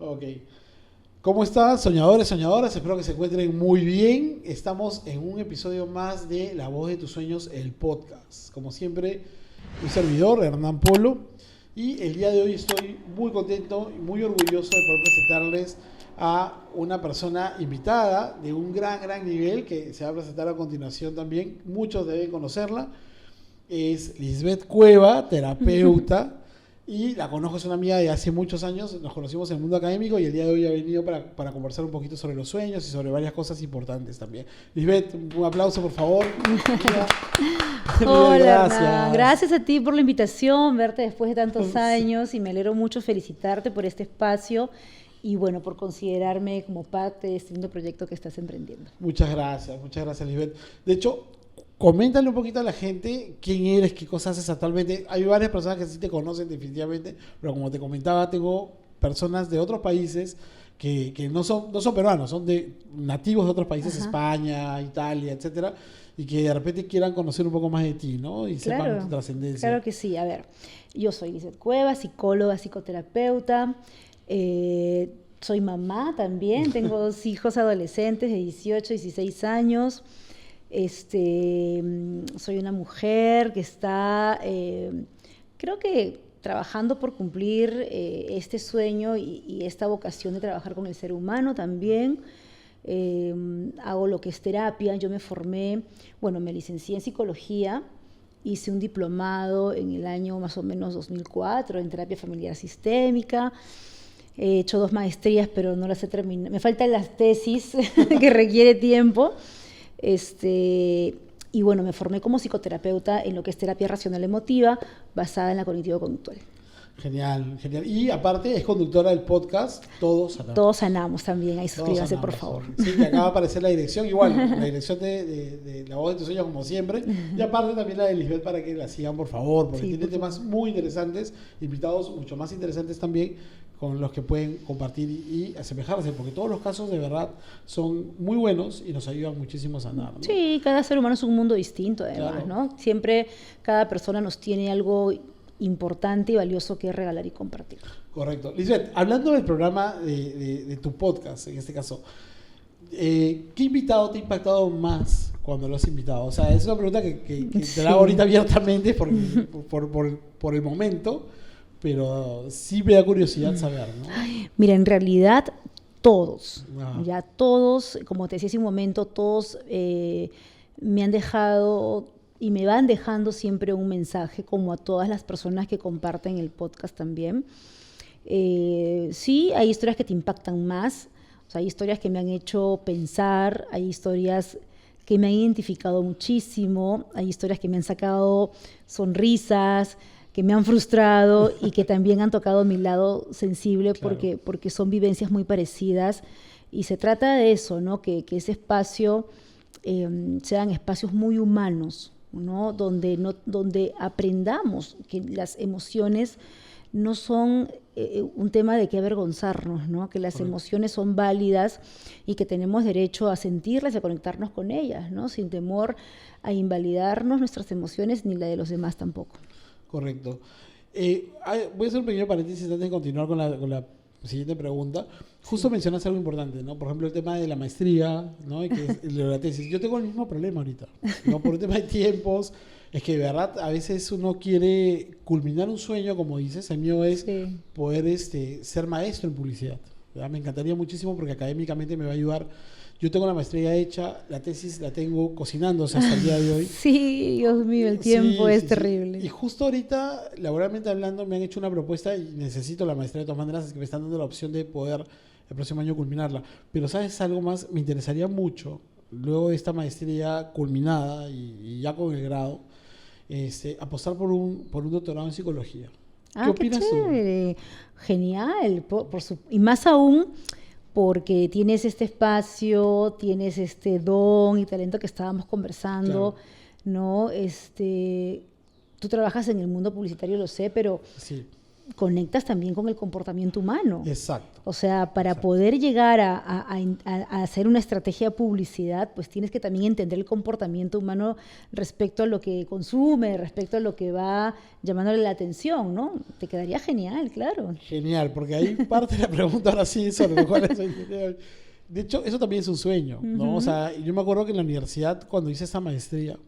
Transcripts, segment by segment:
Ok. ¿Cómo están, soñadores, soñadoras? Espero que se encuentren muy bien. Estamos en un episodio más de La Voz de tus Sueños, el podcast. Como siempre, un servidor, Hernán Polo. Y el día de hoy estoy muy contento y muy orgulloso de poder presentarles a una persona invitada de un gran nivel que se va a presentar a continuación también. Muchos deben conocerla. Es Lisbeth Cueva, terapeuta. Y la conozco, es una amiga de hace muchos años, nos conocimos en el mundo académico y el día de hoy ha venido para conversar un poquito sobre los sueños y sobre varias cosas importantes también. Lisbeth, un aplauso por favor. Hola, Gracias. Hernán. Gracias a ti por la invitación, verte después de tantos años y me alegro mucho felicitarte por este espacio y bueno, por considerarme como parte de este lindo proyecto que estás emprendiendo. Muchas gracias Lisbeth. De hecho, coméntale un poquito a la gente quién eres, qué cosas haces actualmente. Hay varias personas que sí te conocen definitivamente, pero como te comentaba, tengo personas de otros países que no son peruanos, son de nativos de otros países, Ajá. España, Italia, etcétera, y que de repente quieran conocer un poco más de ti, ¿no? Y sepan tu trascendencia. Claro que sí. A ver, yo soy Lisbeth Cueva, psicóloga, psicoterapeuta. Soy mamá también, tengo 2 hijos adolescentes de 18 y 16 años. Soy una mujer que está, creo que trabajando por cumplir este sueño y esta vocación de trabajar con el ser humano también. Hago lo que es terapia. Yo me formé, me licencié en psicología, hice un diplomado en el año más o menos 2004 en terapia familiar sistémica. He hecho 2 maestrías, pero no las he terminado. Me faltan las tesis que requiere tiempo. Y bueno, me formé como psicoterapeuta en lo que es terapia racional emotiva basada en la cognitivo-conductual. Genial. Y aparte es conductora del podcast Todos Sanamos. Todos Sanamos también, ahí suscríbanse por favor. Sí, que acaba de aparecer la dirección, igual, la dirección de La Voz de tus Sueños como siempre, y aparte también la de Lisbeth para que la sigan por favor, porque tiene temas muy interesantes, invitados mucho más interesantes también, con los que pueden compartir y asemejarse, porque todos los casos de verdad son muy buenos y nos ayudan muchísimo a sanar, ¿no? Sí, cada ser humano es un mundo distinto además, claro, ¿no? Siempre cada persona nos tiene algo importante y valioso que regalar y compartir. Correcto. Lisbeth, hablando del programa de tu podcast, en este caso, ¿qué invitado te ha impactado más cuando lo has invitado? O sea, es una pregunta que te la hago ahorita abiertamente por el momento, pero sí me da curiosidad saber, ¿no? Mira, en realidad todos, ya todos, como te decía hace un momento, todos me han dejado y me van dejando siempre un mensaje, como a todas las personas que comparten el podcast también. Sí, hay historias que te impactan más, o sea, hay historias que me han hecho pensar, hay historias que me han identificado muchísimo, hay historias que me han sacado sonrisas, que me han frustrado y que también han tocado mi lado sensible, claro, porque son vivencias muy parecidas. Y se trata de eso, ¿no? Que ese espacio sean espacios muy humanos, ¿no? Donde aprendamos que las emociones no son un tema de qué avergonzarnos, ¿no? Que las emociones son válidas y que tenemos derecho a sentirlas y a conectarnos con ellas, ¿no? Sin temor a invalidarnos nuestras emociones ni la de los demás tampoco. Correcto. Voy a hacer un pequeño paréntesis antes de continuar con la siguiente pregunta. Justo mencionaste algo importante, ¿no? Por ejemplo, el tema de la maestría, ¿no? Y que es el de la tesis. Yo tengo el mismo problema ahorita, ¿no? Por el tema de tiempos. Es que de verdad a veces uno quiere culminar un sueño, como dices. El mío es poder ser maestro en publicidad, ¿verdad? Me encantaría muchísimo porque académicamente me va a ayudar. Yo tengo la maestría hecha, la tesis la tengo cocinándose hasta el día de hoy. Sí, Dios mío, el tiempo es terrible. Y justo ahorita, laboralmente hablando, me han hecho una propuesta y necesito la maestría de todas maneras, es que me están dando la opción de poder el próximo año culminarla. Pero ¿sabes algo más? Me interesaría mucho, luego de esta maestría culminada y ya con el grado, apostar por un doctorado en psicología. ¿Qué opinas tú? Genial, y más aún porque tienes este espacio, tienes este don y talento que estábamos conversando, claro, ¿no? Tú trabajas en el mundo publicitario, lo sé, pero conectas también con el comportamiento humano. Exacto. O sea, para Exacto. poder llegar a hacer una estrategia de publicidad, pues tienes que también entender el comportamiento humano respecto a lo que consume, respecto a lo que va llamándole la atención, ¿no? Te quedaría genial, claro. Genial, porque ahí parte la pregunta ahora sí sobre cuál es el dinero. De hecho, eso también es un sueño, ¿no? O sea, yo me acuerdo que en la universidad, cuando hice esa maestría,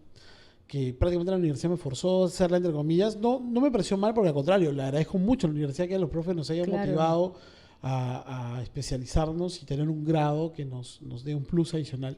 que prácticamente la universidad me forzó a hacerla entre comillas, no me pareció mal, porque al contrario, le agradezco mucho a la universidad que los profes nos hayan motivado a especializarnos y tener un grado que nos dé un plus adicional.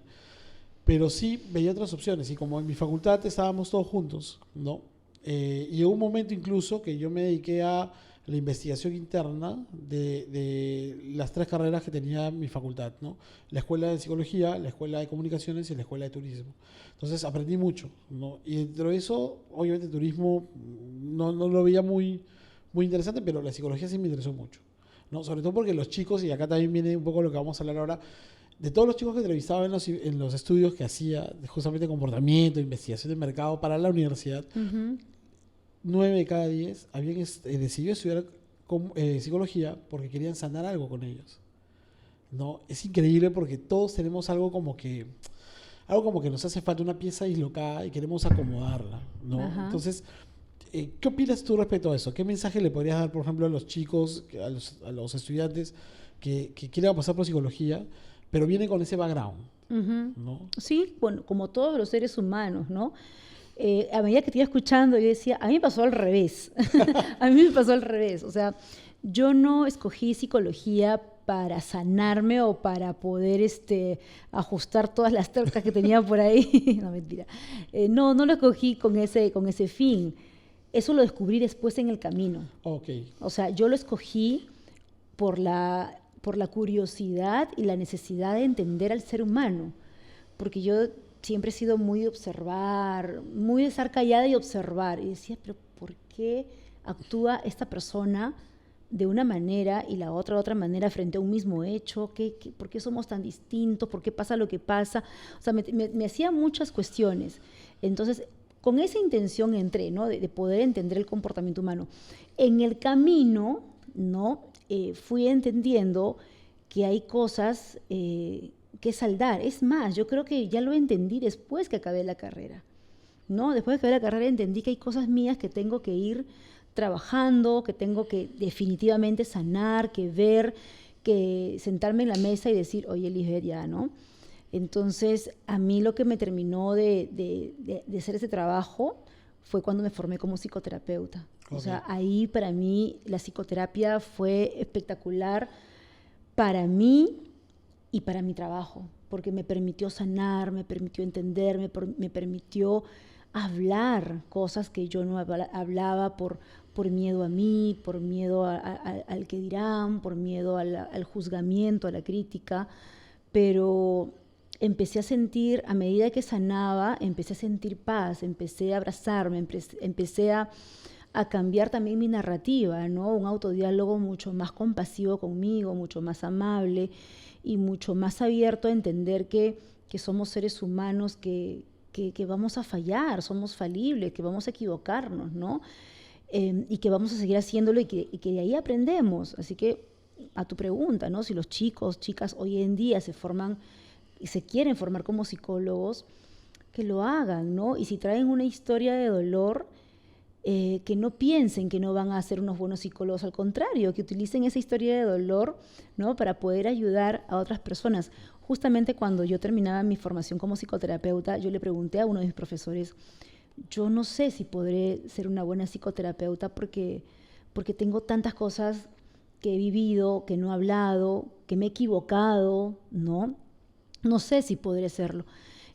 Pero sí veía otras opciones, y como en mi facultad estábamos todos juntos, ¿no? Y llegó un momento incluso que yo me dediqué a la investigación interna de las 3 carreras que tenía mi facultad, ¿no? La escuela de psicología, la escuela de comunicaciones y la escuela de turismo. Entonces aprendí mucho, ¿no? Y dentro de eso, obviamente, turismo no lo veía muy interesante, pero la psicología sí me interesó mucho, ¿no? Sobre todo porque los chicos, y acá también viene un poco lo que vamos a hablar ahora, de todos los chicos que entrevistaba en los estudios que hacía, justamente de comportamiento, investigación de mercado para la universidad, 9 de cada 10 habían decidido estudiar psicología porque querían sanar algo con ellos, ¿no? Es increíble porque todos tenemos algo como que nos hace falta, una pieza dislocada y queremos acomodarla, ¿no? Ajá. Entonces, ¿qué opinas tú respecto a eso? ¿Qué mensaje le podrías dar, por ejemplo, a los chicos, a los estudiantes que quieren pasar por psicología, pero vienen con ese background, ¿no? Sí, bueno, como todos los seres humanos, ¿no? A medida que te iba escuchando, yo decía, a mí me pasó al revés. A mí me pasó al revés. O sea, yo no escogí psicología para sanarme o para poder ajustar todas las tuercas que tenía por ahí. No, mentira. No lo escogí con ese fin. Eso lo descubrí después en el camino. Okay. O sea, yo lo escogí por la curiosidad y la necesidad de entender al ser humano. Porque yo siempre he sido muy de observar, muy de estar callada y observar. Y decía, pero ¿por qué actúa esta persona de una manera y la otra de otra manera frente a un mismo hecho? ¿Por qué somos tan distintos? ¿Por qué pasa lo que pasa? O sea, me hacía muchas cuestiones. Entonces, con esa intención entré, ¿no? De poder entender el comportamiento humano. En el camino, ¿no? Fui entendiendo que hay cosas que saldar. Es más, yo creo que ya lo entendí después que acabé la carrera, ¿no? Después de que acabé la carrera entendí que hay cosas mías que tengo que ir trabajando, que tengo que definitivamente sanar, que ver, que sentarme en la mesa y decir, oye, Lisbeth, ya, ¿no? Entonces, a mí lo que me terminó de hacer ese trabajo fue cuando me formé como psicoterapeuta. Okay. O sea, ahí para mí la psicoterapia fue espectacular para mí y para mi trabajo, porque me permitió sanar, me permitió entender, me permitió hablar cosas que yo no hablaba por miedo a mí, por miedo al que dirán, por miedo al juzgamiento, a la crítica, pero empecé a sentir, a medida que sanaba, empecé a sentir paz, empecé a abrazarme, empecé a cambiar también mi narrativa, ¿no? Un autodiálogo mucho más compasivo conmigo, mucho más amable y mucho más abierto a entender que somos seres humanos, que vamos a fallar, somos falibles, que vamos a equivocarnos, ¿no? Y que vamos a seguir haciéndolo y que de ahí aprendemos. Así que, a tu pregunta, ¿no? Si los chicos, chicas hoy en día se quieren formar como psicólogos, que lo hagan, ¿no? Y si traen una historia de dolor, que no piensen que no van a ser unos buenos psicólogos, al contrario, que utilicen esa historia de dolor, ¿no? Para poder ayudar a otras personas. Justamente cuando yo terminaba mi formación como psicoterapeuta, yo le pregunté a uno de mis profesores, yo no sé si podré ser una buena psicoterapeuta porque tengo tantas cosas que he vivido, que no he hablado, que me he equivocado, ¿no? No sé si podré serlo.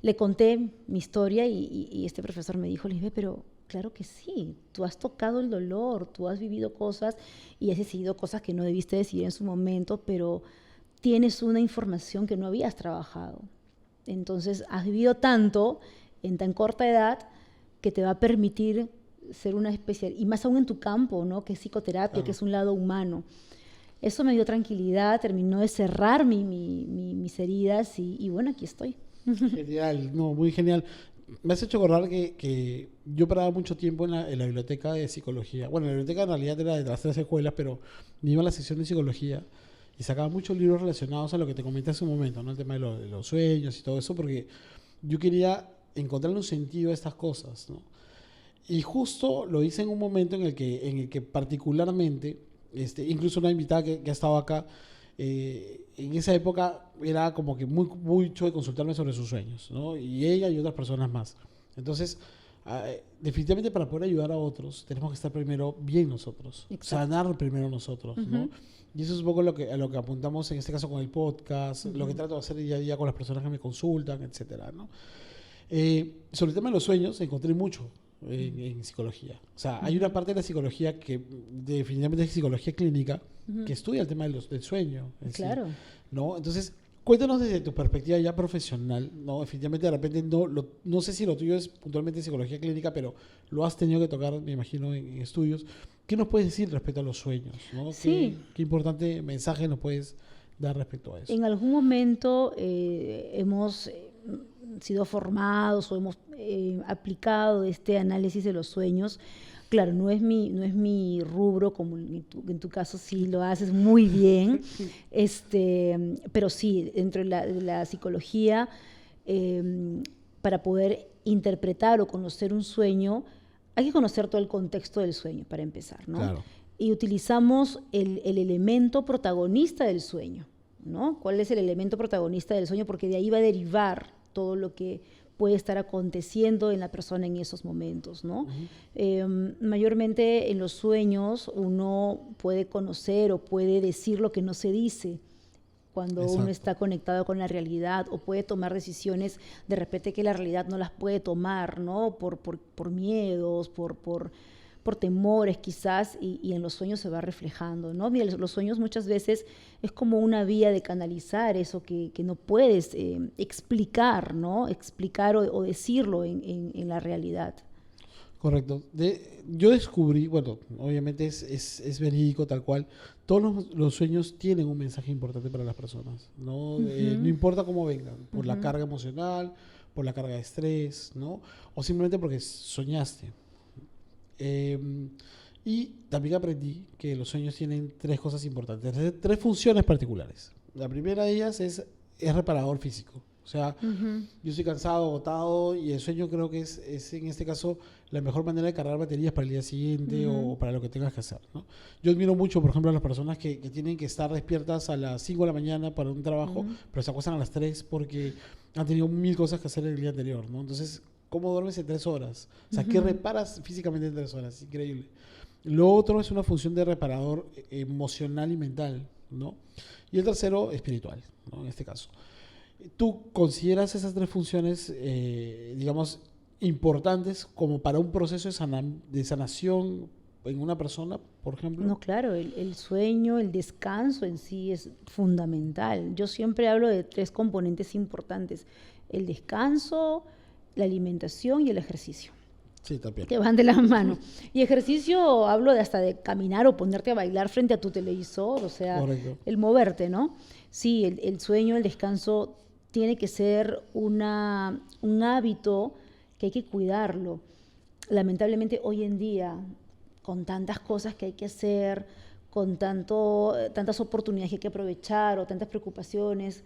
Le conté mi historia y este profesor me dijo, Lisbeth, pero claro que sí, tú has tocado el dolor, tú has vivido cosas y has decidido cosas que no debiste decidir en su momento, pero tienes una información que no habías trabajado. Entonces, has vivido tanto en tan corta edad que te va a permitir ser una especial, y más aún en tu campo, ¿no? Que es psicoterapia, claro, que es un lado humano. Eso me dio tranquilidad, terminó de cerrar mis heridas y bueno, aquí estoy. Genial, no, muy genial. me has hecho acordar que yo paraba mucho tiempo en la biblioteca de psicología. Bueno, la biblioteca en realidad era de las 3 escuelas, pero me iba a la sección de psicología y sacaba muchos libros relacionados a lo que te comenté hace un momento, ¿no? El tema de los sueños y todo eso, porque yo quería encontrarle un sentido a estas cosas, ¿no? Y justo lo hice en un momento en el que particularmente, incluso una invitada que ha estado acá, en esa época era como que mucho de consultarme sobre sus sueños, ¿no? Y ella y otras personas más. Entonces, definitivamente para poder ayudar a otros, tenemos que estar primero bien nosotros, Exacto. sanar primero nosotros, ¿no? Y eso es un poco a lo que apuntamos en este caso con el podcast, lo que trato de hacer día a día con las personas que me consultan, etcétera, ¿no? Sobre el tema de los sueños, encontré mucho en psicología. O sea, hay una parte de la psicología que definitivamente es psicología clínica, que estudia el tema del sueño. Claro. Sí, ¿no? Entonces, cuéntanos desde tu perspectiva ya profesional, ¿no? Definitivamente de repente no sé si lo tuyo es puntualmente psicología clínica, pero lo has tenido que tocar, me imagino, en estudios. ¿Qué nos puedes decir respecto a los sueños? ¿No? Sí. ¿Qué importante mensaje nos puedes dar respecto a eso? En algún momento hemos sido formados o hemos aplicado este análisis de los sueños. Claro, no es mi rubro, como en tu caso sí lo haces muy bien, pero sí, dentro de la psicología, para poder interpretar o conocer un sueño, hay que conocer todo el contexto del sueño, para empezar, ¿no? Claro. Y utilizamos el elemento protagonista del sueño, ¿no? ¿Cuál es el elemento protagonista del sueño? Porque de ahí va a derivar todo lo que puede estar aconteciendo en la persona en esos momentos, ¿no? Mayormente en los sueños uno puede conocer o puede decir lo que no se dice cuando Exacto. uno está conectado con la realidad, o puede tomar decisiones de repente que la realidad no las puede tomar, ¿no? Por miedos, por temores quizás, y en los sueños se va reflejando, ¿no? Mira, los sueños muchas veces es como una vía de canalizar eso que no puedes explicar, ¿no? Explicar o decirlo en la realidad. Correcto. Yo descubrí, bueno, obviamente es verídico tal cual, todos los sueños tienen un mensaje importante para las personas, ¿no? No importa cómo vengan, por la carga emocional, por la carga de estrés, ¿no? O simplemente porque soñaste. Y también aprendí que los sueños tienen 3 cosas importantes, 3 funciones particulares. La primera de ellas es reparador físico. O sea, yo estoy cansado, agotado, y el sueño creo que es en este caso la mejor manera de cargar baterías para el día siguiente o para lo que tengas que hacer, ¿no? Yo admiro mucho, por ejemplo, a las personas que tienen que estar despiertas a las 5 de la mañana para un trabajo, pero se acuestan a las 3 porque han tenido 1000 cosas que hacer el día anterior, ¿no? Entonces, ¿cómo duermes en 3 horas? O sea, ¿qué reparas físicamente en 3 horas? Increíble. Lo otro es una función de reparador emocional y mental, ¿no? Y el tercero, espiritual, ¿no? En este caso. ¿Tú consideras esas 3 funciones, digamos, importantes como para un proceso de sanación en una persona, por ejemplo? No, claro, el sueño, el descanso en sí es fundamental. Yo siempre hablo de 3 componentes importantes: el descanso, la alimentación y el ejercicio, Sí, también. que van de la mano. Y ejercicio, hablo de hasta de caminar o ponerte a bailar frente a tu televisor, o sea, Correcto. el moverte, ¿no? Sí, el sueño, el descanso tiene que ser un hábito que hay que cuidarlo. Lamentablemente hoy en día, con tantas cosas que hay que hacer, con tantas oportunidades que hay que aprovechar o tantas preocupaciones,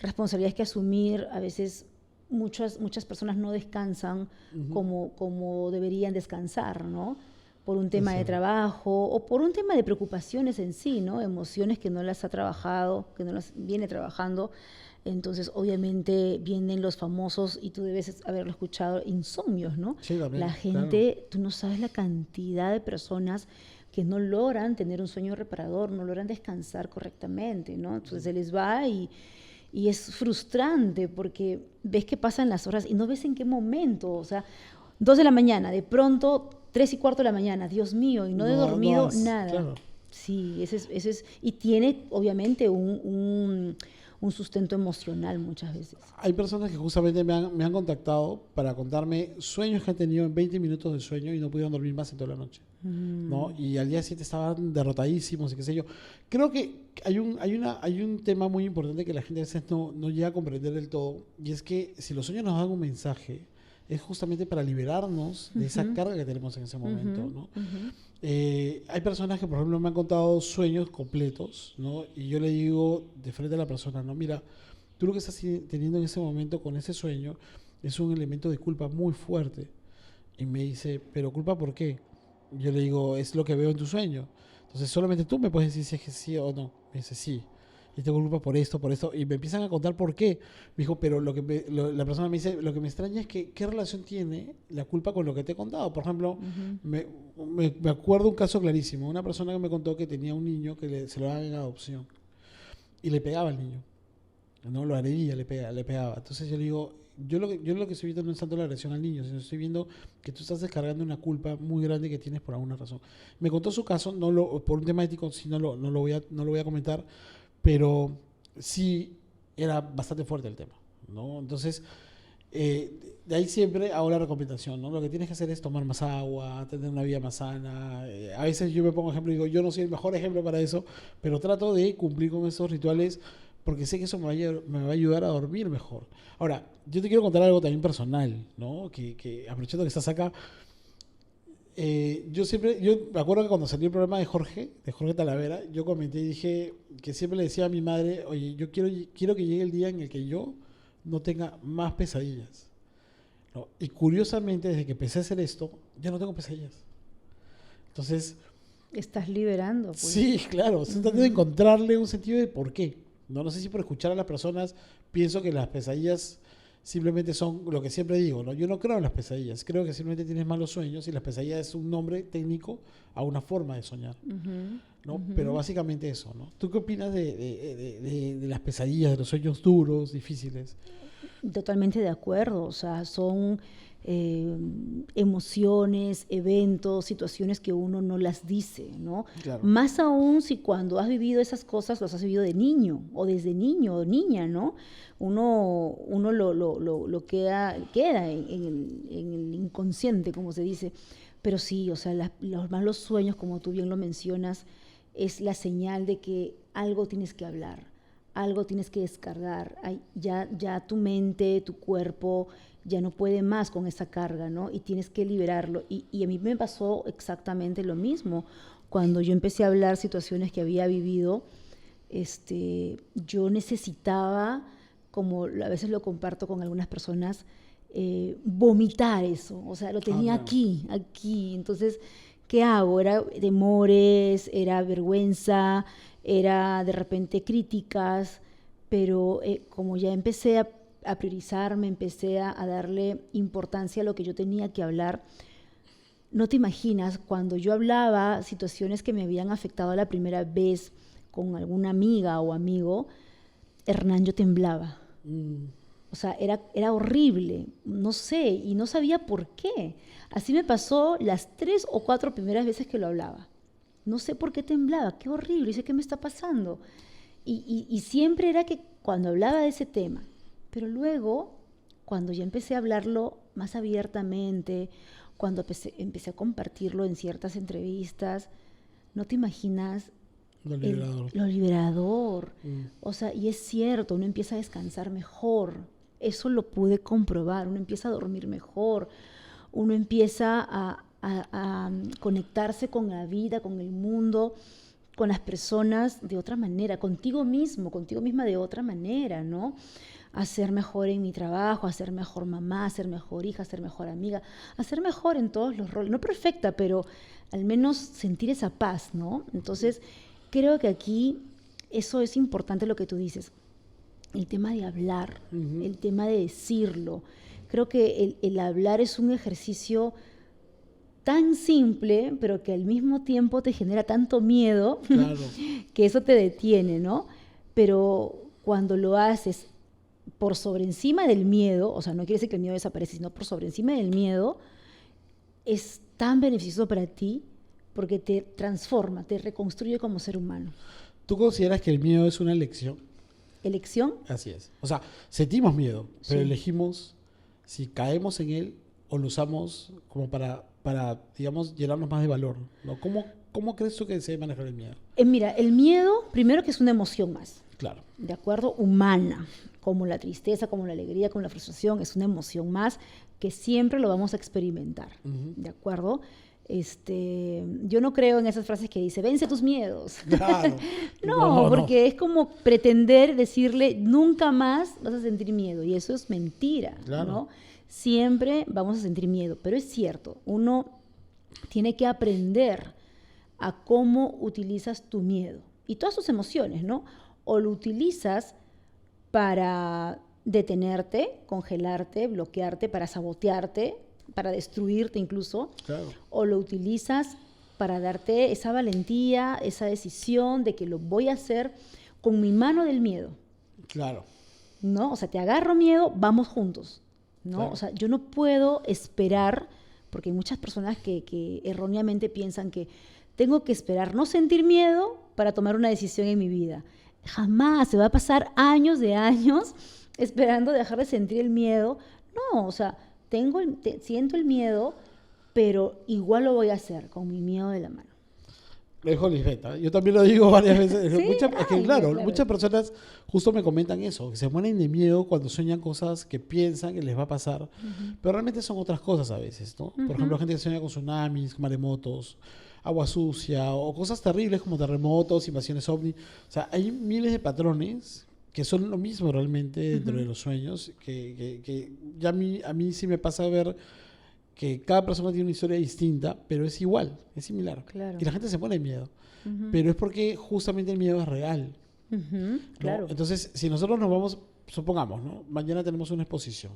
responsabilidades que asumir, a veces muchas personas no descansan como deberían descansar, ¿no? Por un tema de trabajo o por un tema de preocupaciones en sí, ¿no? Emociones que no las ha trabajado, que no las viene trabajando. Entonces, obviamente, vienen los famosos, y tú debes haberlo escuchado, insomnios, ¿no? Sí, también, La gente, claro. tú no sabes la cantidad de personas que no logran tener un sueño reparador, no logran descansar correctamente, ¿no? Entonces se les va y es frustrante porque ves que pasan las horas y no ves en qué momento, o sea, 2 de la mañana, de pronto 3:15 de la mañana, Dios mío, y no he dormido nada. Claro. Sí, ese es, y tiene obviamente un sustento emocional muchas veces. Hay personas que justamente me han contactado para contarme sueños que han tenido en 20 minutos de sueño y no pudieron dormir más en toda la noche, ¿no? Y al día siguiente estaban derrotadísimos y qué sé yo. Creo que hay un tema muy importante que la gente a veces no llega a comprender del todo, y es que si los sueños nos dan un mensaje, es justamente para liberarnos de esa carga que tenemos en ese momento, ¿no? Hay personas que, por ejemplo, me han contado sueños completos, ¿no? Y yo le digo de frente a la persona, no, mira, tú lo que estás teniendo en ese momento con ese sueño es un elemento de culpa muy fuerte. Y me dice, ¿pero culpa por qué? Yo le digo, es lo que veo en tu sueño. Entonces solamente tú me puedes decir si es que sí o no. Me dice, sí. Y tengo culpa por esto, por esto. Y me empiezan a contar por qué. Me dijo, pero la persona me dice, lo que me extraña es que qué relación tiene la culpa con lo que te he contado. Por ejemplo, me acuerdo un caso clarísimo. Una persona que me contó que tenía un niño que se lo daban en adopción. Y le pegaba al niño. No lo agredía, le pegaba. Entonces yo le digo, yo lo que estoy viendo no es tanto la agresión al niño, sino estoy viendo que tú estás descargando una culpa muy grande que tienes por alguna razón. Me contó su caso, por un tema ético, sí no lo voy a comentar, pero sí era bastante fuerte el tema, ¿no? Entonces, de ahí siempre hago la recomendación, ¿no? Lo que tienes que hacer es tomar más agua, tener una vida más sana. A veces yo me pongo ejemplo y digo, yo no soy el mejor ejemplo para eso, pero trato de cumplir con esos rituales porque sé que eso me va a ayudar a dormir mejor. Ahora, yo te quiero contar algo también personal, ¿no? Que aprovechando que estás acá, yo me acuerdo que cuando salió el programa de Jorge Talavera, yo comenté y dije que siempre le decía a mi madre, oye, yo quiero que llegue el día en el que yo no tenga más pesadillas, ¿no? Y curiosamente, desde que empecé a hacer esto, ya no tengo pesadillas. Entonces... Estás liberando, pues. Sí, claro, estoy tratando de encontrarle un sentido de por qué. No sé si por escuchar a las personas pienso que las pesadillas simplemente son lo que siempre digo, ¿no? Yo no creo en las pesadillas, creo que simplemente tienes malos sueños y las pesadillas es un nombre técnico a una forma de soñar, ¿no? Pero básicamente eso, ¿no? ¿Tú qué opinas de las pesadillas, de los sueños duros, difíciles? Totalmente de acuerdo, o sea, son emociones, eventos, situaciones que uno no las dice, ¿no? Claro. Más aún si cuando has vivido esas cosas las has vivido de niño o desde niño o niña, ¿no? Uno lo queda en el inconsciente, como se dice. Pero sí, o sea, los malos sueños, como tú bien lo mencionas, es la señal de que algo tienes que hablar, algo tienes que descargar. Ya tu mente, tu cuerpo ya no puede más con esa carga, ¿no? Y tienes que liberarlo. Y a mí me pasó exactamente lo mismo. Cuando yo empecé a hablar situaciones que había vivido, yo necesitaba, como a veces lo comparto con algunas personas, vomitar eso. O sea, lo tenía claro. aquí. Entonces, ¿qué hago? Era temores, era vergüenza, era de repente críticas, pero como ya empecé a priorizarme, empecé a darle importancia a lo que yo tenía que hablar. No te imaginas, cuando yo hablaba situaciones que me habían afectado la primera vez con alguna amiga o amigo, Hernán, yo temblaba. O sea, era horrible, no sé, y no sabía por qué. Así me pasó las 3 o 4 primeras veces que lo hablaba. No sé por qué temblaba, qué horrible, dice, ¿qué me está pasando? Y siempre era que cuando hablaba de ese tema, pero luego, cuando ya empecé a hablarlo más abiertamente, cuando empecé a compartirlo en ciertas entrevistas, no te imaginas Lo liberador. lo liberador. O sea, y es cierto, uno empieza a descansar mejor. Eso lo pude comprobar. Uno empieza a dormir mejor. Uno empieza a conectarse con la vida, con el mundo, con las personas de otra manera, contigo misma de otra manera, ¿no? A ser mejor en mi trabajo, a ser mejor mamá, a ser mejor hija, a ser mejor amiga, a ser mejor en todos los roles. No perfecta, pero al menos sentir esa paz, ¿no? Entonces, creo que aquí eso es importante lo que tú dices. El tema de hablar, el tema de decirlo. Creo que el hablar es un ejercicio tan simple, pero que al mismo tiempo te genera tanto miedo, Claro. que eso te detiene, ¿no? Pero cuando lo haces por sobre encima del miedo, o sea, no quiere decir que el miedo desaparece, sino por sobre encima del miedo, es tan beneficioso para ti porque te transforma, te reconstruye como ser humano. ¿Tú consideras que el miedo es una elección? ¿Elección? Así es. O sea, sentimos miedo, pero Sí. elegimos si caemos en él o lo usamos como para digamos, llenarnos más de valor, ¿no? ¿Cómo crees tú que se debe manejar el miedo? Mira, el miedo, primero que es una emoción más, Claro. ¿de acuerdo? Humana, como la tristeza, como la alegría, como la frustración, es una emoción más que siempre lo vamos a experimentar, ¿de acuerdo? Yo no creo en esas frases que dice, vence tus miedos. Claro. No, porque es como pretender decirle, nunca más vas a sentir miedo, y eso es mentira, Claro. ¿no? Siempre vamos a sentir miedo, pero es cierto, uno tiene que aprender a cómo utilizas tu miedo y todas tus emociones, ¿no? O lo utilizas para detenerte, congelarte, bloquearte, para sabotearte, para destruirte incluso, Claro. o lo utilizas para darte esa valentía, esa decisión de que lo voy a hacer con mi mano del miedo, Claro. ¿no? O sea, te agarro miedo, vamos juntos, ¿no? Claro. O sea, yo no puedo esperar, porque hay muchas personas que erróneamente piensan que tengo que esperar no sentir miedo para tomar una decisión en mi vida. Jamás, se va a pasar años de años esperando dejar de sentir el miedo. No, o sea, siento el miedo, pero igual lo voy a hacer con mi miedo de la mano. Lo dijo Lisbeth, ¿eh? Yo también lo digo varias veces. Sí, Es que, ay, claro, claro. muchas personas justo me comentan eso, que se mueren de miedo cuando sueñan cosas que piensan que les va a pasar, pero realmente son otras cosas a veces, ¿no? Por ejemplo, gente que sueña con tsunamis, maremotos, agua sucia o cosas terribles como terremotos, invasiones ovni. O sea, hay miles de patrones que son lo mismo realmente dentro de los sueños, que ya a mí sí me pasa a ver que cada persona tiene una historia distinta, pero es igual, es similar. Claro. Y la gente se pone miedo. Pero es porque justamente el miedo es real. ¿No? Claro. Entonces, si nosotros nos vamos, supongamos, ¿no? Mañana tenemos una exposición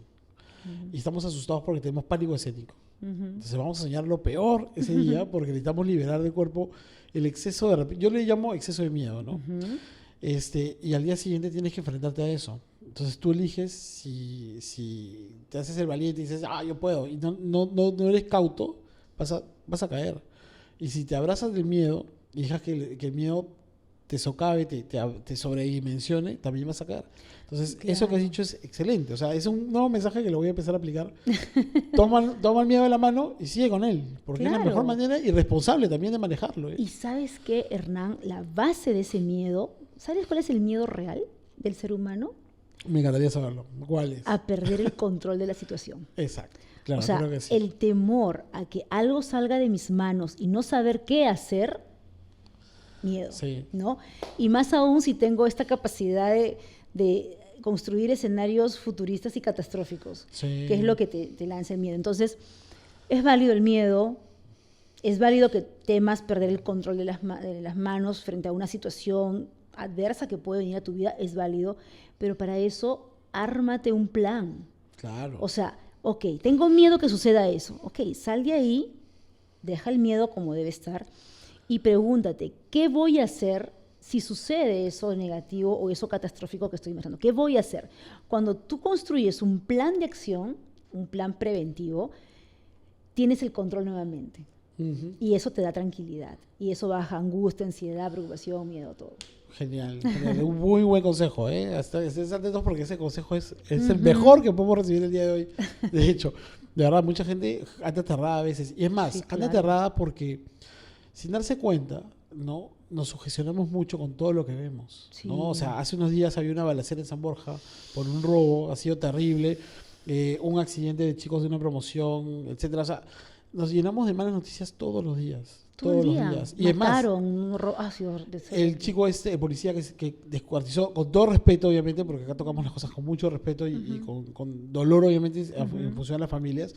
y estamos asustados porque tenemos pánico escénico. Entonces vamos a soñar lo peor ese día porque necesitamos liberar del cuerpo el exceso de... Yo le llamo exceso de miedo, ¿no? Y al día siguiente tienes que enfrentarte a eso. Entonces tú eliges si te haces el valiente y dices, yo puedo, y no eres cauto, vas a caer. Y si te abrazas del miedo y dejas que el miedo te socave, te sobredimensione, también vas a caer. Entonces, eso que has dicho es excelente. O sea, es un nuevo mensaje que lo voy a empezar a aplicar. Toma el miedo de la mano y sigue con él. Porque es la mejor manera y responsable también de manejarlo. Y ¿sabes qué, Hernán? La base de ese miedo, ¿sabes cuál es el miedo real del ser humano? Me encantaría saberlo. ¿Cuál es? A perder el control de la situación. Exacto. Claro, o sea, creo que sí. el temor a que algo salga de mis manos y no saber qué hacer, miedo, Sí. ¿no? Y más aún si tengo esta capacidad de construir escenarios futuristas y catastróficos, Sí. que es lo que te lanza el miedo. Entonces, es válido el miedo, es válido que temas perder el control de las manos frente a una situación adversa que puede venir a tu vida, es válido, pero para eso, ármate un plan. Claro. O sea, ok, tengo miedo que suceda eso. Ok, sal de ahí, deja el miedo como debe estar y pregúntate, ¿qué voy a hacer si sucede eso negativo o eso catastrófico que estoy imaginando? ¿Qué voy a hacer? Cuando tú construyes un plan de acción, un plan preventivo, tienes el control nuevamente. Y eso te da tranquilidad. Y eso baja angustia, ansiedad, preocupación, miedo, todo. Genial. Un muy buen consejo, ¿eh? Estén atentos porque ese consejo es el mejor que podemos recibir el día de hoy. De hecho, de verdad, mucha gente anda aterrada a veces. Y es más, Sí, anda claro. aterrada porque sin darse cuenta, ¿no? Nos sugestionamos mucho con todo lo que vemos, Sí. ¿no? O sea, hace unos días había una balacera en San Borja por un robo, ha sido terrible, un accidente de chicos de una promoción, etcétera. O sea, nos llenamos de malas noticias todos los días. Todo el día. los días. Y es más, Mataron, el chico el policía que descuartizó, con todo respeto obviamente, porque acá tocamos las cosas con mucho respeto y con dolor obviamente en función de las familias,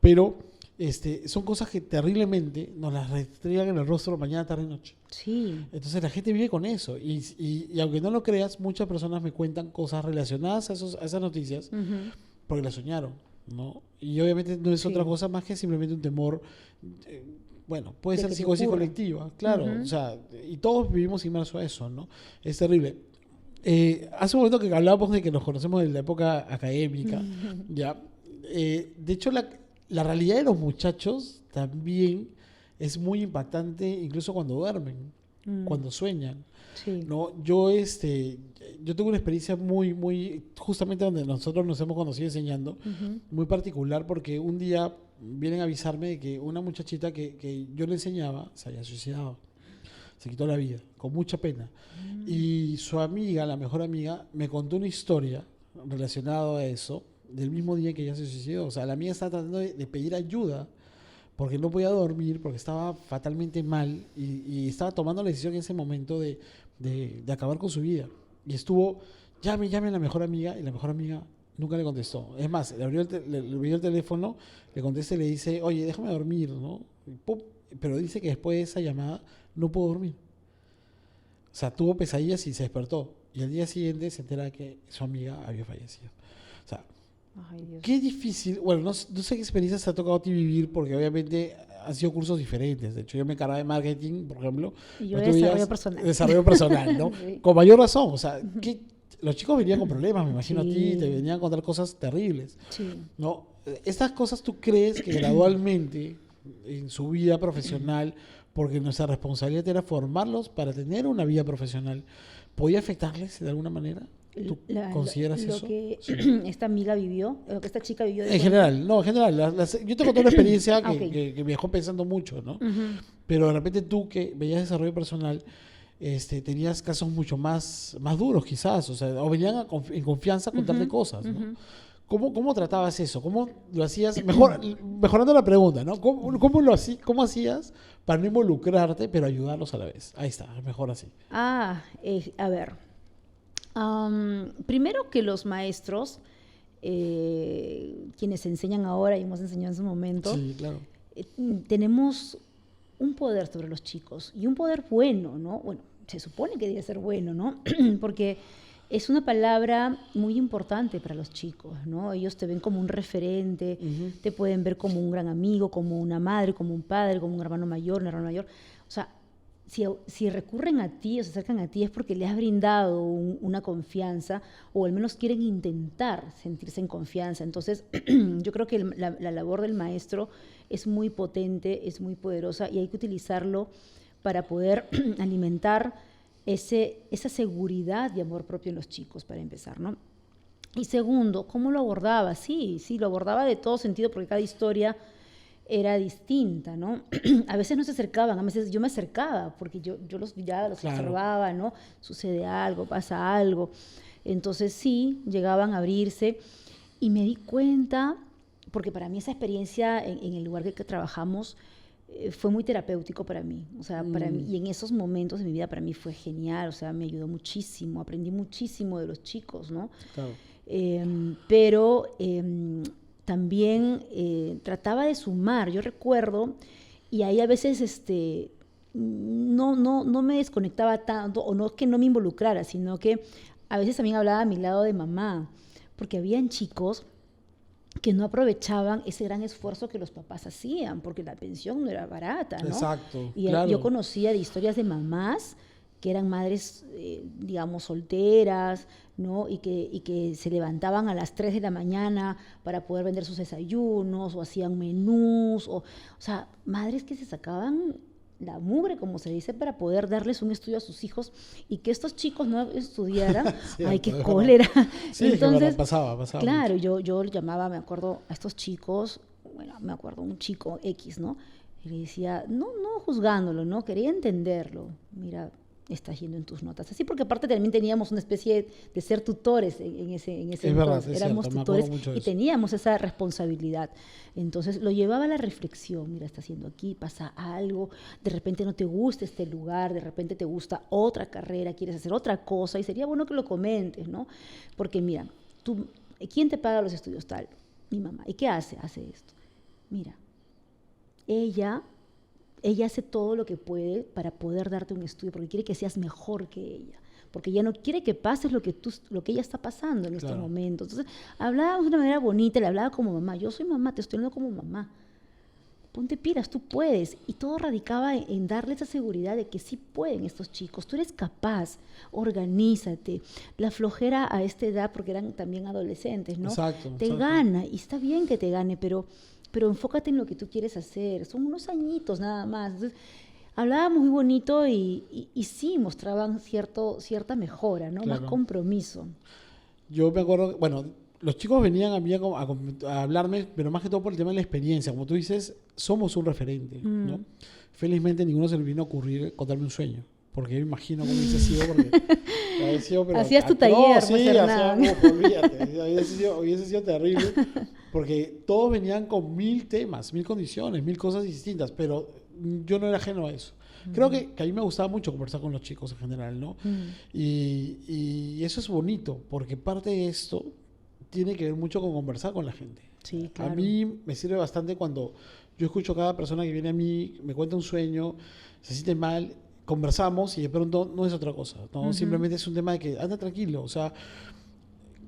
pero son cosas que terriblemente nos las restregan en el rostro mañana, tarde y noche. Sí. Entonces la gente vive con eso y aunque no lo creas, muchas personas me cuentan cosas relacionadas a esas noticias porque las soñaron, ¿no? Y obviamente no es Sí. otra cosa más que simplemente un temor, bueno, puede De ser que te psicosis ocurra. colectiva, claro, o sea, y todos vivimos inmersos a eso, ¿no? Es terrible. Hace un momento que hablábamos de que nos conocemos de la época académica, ¿ya? De hecho, la realidad de los muchachos también es muy impactante, incluso cuando duermen, cuando sueñan. Sí. No, yo tuve una experiencia muy, justamente donde nosotros nos hemos conocido enseñando, muy particular, porque un día vienen a avisarme de que una muchachita que yo le enseñaba se había suicidado. Se quitó la vida, con mucha pena. Y su amiga, la mejor amiga, me contó una historia relacionada a eso, del mismo día que ella se suicidó. O sea, la amiga estaba tratando de pedir ayuda porque no podía dormir, porque estaba fatalmente mal y estaba tomando la decisión en ese momento de acabar con su vida. Y estuvo, llame a la mejor amiga, y la mejor amiga nunca le contestó. Es más, le abrió el teléfono, le contesta y le dice, oye, déjame dormir, ¿no? Y ¡pum! Pero dice que después de esa llamada no pudo dormir. O sea, tuvo pesadillas y se despertó. Y al día siguiente se entera que su amiga había fallecido. O sea, Ay, Dios. qué difícil. Bueno, no sé qué experiencias te ha tocado a ti vivir, porque obviamente han sido cursos diferentes. De hecho, yo me encargaba de marketing, por ejemplo. Y yo pero de tú desarrollo veías personal. Desarrollo personal, ¿no? Sí. Con mayor razón. O sea, los chicos venían con problemas, me imagino a ti, Sí. te venían a contar cosas terribles. Sí. ¿No? Estas cosas tú crees que gradualmente en su vida profesional, porque nuestra responsabilidad era formarlos para tener una vida profesional, ¿podía afectarles de alguna manera? ¿Tú consideras lo eso? que Sí. esta amiga vivió, lo que esta chica vivió. En general, no, en general. Yo te conté una experiencia Ah, ok. que me dejó pensando mucho, ¿no? Ujú. Pero de repente tú que veías desarrollo personal, tenías casos mucho más duros quizás, o sea, o venían en confianza a contarte Ujú, cosas, ¿no? ujú. ¿Cómo tratabas eso? ¿Cómo lo hacías? Mejorando la pregunta, ¿no? ¿Cómo hacías para no involucrarte, pero ayudarlos a la vez? Ahí está, es mejor así. A ver. Primero que los maestros, quienes enseñan ahora y hemos enseñado en su momento, Sí, claro. tenemos un poder sobre los chicos y un poder bueno, ¿no? Bueno, se supone que debe ser bueno, ¿no? Porque es una palabra muy importante para los chicos, ¿no? Ellos te ven como un referente, Ujú. te pueden ver como un gran amigo, como una madre, como un padre, como un hermano mayor, una hermana mayor. O sea, si recurren a ti o se acercan a ti es porque les has brindado una confianza o al menos quieren intentar sentirse en confianza. Entonces, yo creo que la labor del maestro es muy potente, es muy poderosa y hay que utilizarlo para poder alimentar esa seguridad y amor propio en los chicos, para empezar, ¿no? Y segundo, ¿cómo lo abordaba? Sí, lo abordaba de todo sentido porque cada historia era distinta, ¿no? A veces no se acercaban, a veces yo me acercaba porque yo los miraba, los Claro. observaba, ¿no? Sucede algo, pasa algo. Entonces sí, llegaban a abrirse y me di cuenta, porque para mí esa experiencia en el lugar que trabajamos fue muy terapéutico para mí, o sea, para mí, y en esos momentos de mi vida para mí fue genial, o sea, me ayudó muchísimo, aprendí muchísimo de los chicos, ¿no? Claro. Pero también trataba de sumar, yo recuerdo, y ahí a veces no me desconectaba tanto, o no que no me involucrara, sino que a veces también hablaba a mi lado de mamá, porque habían chicos que no aprovechaban ese gran esfuerzo que los papás hacían, porque la pensión no era barata, ¿no? Exacto, Y claro. yo conocía de historias de mamás que eran madres, digamos, solteras, ¿no? Y que se levantaban a las 3 de la mañana para poder vender sus desayunos, o hacían menús, o sea, madres que se sacaban la mugre, como se dice, para poder darles un estudio a sus hijos y que estos chicos no estudiaran. Cierto, ¡Ay, qué es cólera! Sí, es que Entonces, pasaba claro, mucho. yo llamaba, me acuerdo, a estos chicos, bueno, me acuerdo un chico X, ¿no? Y le decía, no juzgándolo, ¿no? Quería entenderlo. Mira, estás yendo en tus notas. Así porque aparte también teníamos una especie de ser tutores en ese Es entonces. verdad, es Éramos cierto, me acuerdo tutores mucho de y eso. teníamos esa responsabilidad. Entonces lo llevaba a la reflexión. Mira, estás haciendo aquí, pasa algo, de repente no te gusta este lugar, de repente te gusta otra carrera, quieres hacer otra cosa y sería bueno que lo comentes, ¿no? Porque mira, ¿quién te paga los estudios tal? Mi mamá. ¿Y qué hace? Hace esto. Mira, ella hace todo lo que puede para poder darte un estudio, porque quiere que seas mejor que ella, porque ella no quiere que pases lo que ella está pasando en estos Claro. momentos. Entonces, hablábamos de una manera bonita, le hablaba como mamá, yo soy mamá, te estoy hablando como mamá. Ponte pilas, tú puedes. Y todo radicaba en darle esa seguridad de que sí pueden estos chicos, tú eres capaz, organízate. La flojera a esta edad, porque eran también adolescentes, ¿no? Exacto, Te exacto. gana, y está bien que te gane, pero enfócate en lo que tú quieres hacer. Son unos añitos nada más. Entonces, hablábamos muy bonito y sí mostraban cierta mejora, ¿no? Claro. Más compromiso. Yo me acuerdo, bueno, los chicos venían a mí a hablarme, pero más que todo por el tema de la experiencia. Como tú dices, somos un referente, ¿no? Felizmente ninguno se le vino a ocurrir contarme un sueño, porque yo me imagino cómo hubiese sido, porque había sido, pero, hacías tu taller, sí, pues, Hernán. olvídate, hubiese sido terrible, porque todos venían con 1000 temas, 1000 condiciones, 1000 cosas distintas, pero yo no era ajeno a eso. Creo que a mí me gustaba mucho conversar con los chicos en general, ¿no? Y eso es bonito, porque parte de esto tiene que ver mucho con conversar con la gente. Sí, claro. A mí me sirve bastante cuando yo escucho a cada persona que viene a mí, me cuenta un sueño, se siente mal, conversamos y de pronto no es otra cosa, ¿no? Simplemente es un tema de que anda tranquilo, o sea,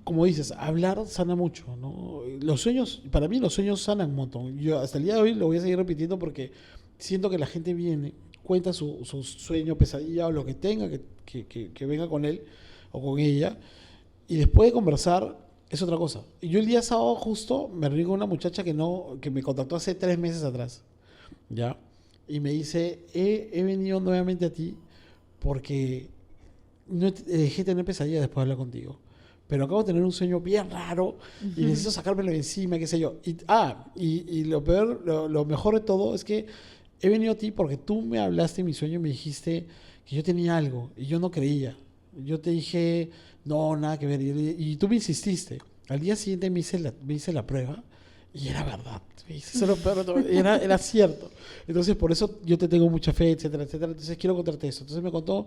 como dices, hablar sana mucho, ¿no? Los sueños, para mí los sueños sanan un montón. Yo hasta el día de hoy lo voy a seguir repitiendo porque siento que la gente viene, cuenta su sueño, pesadilla o lo que tenga que venga con él o con ella, y después de conversar es otra cosa. Y yo el día sábado justo me reuní con una muchacha que me contactó hace 3 meses atrás, ¿ya? Y me dice, he venido nuevamente a ti porque no dejé de tener pesadillas después de hablar contigo. Pero acabo de tener un sueño bien raro y necesito sacármelo de encima, qué sé yo. Y lo peor, lo mejor de todo es que he venido a ti porque tú me hablaste en mi sueño y me dijiste que yo tenía algo y yo no creía. Yo te dije, no, nada que ver. Y tú me insististe. Al día siguiente me hice la prueba y era verdad. Eso es lo peor de todo. Era cierto. Entonces, por eso yo te tengo mucha fe, etcétera, etcétera. Entonces, quiero contarte eso. Entonces, me contó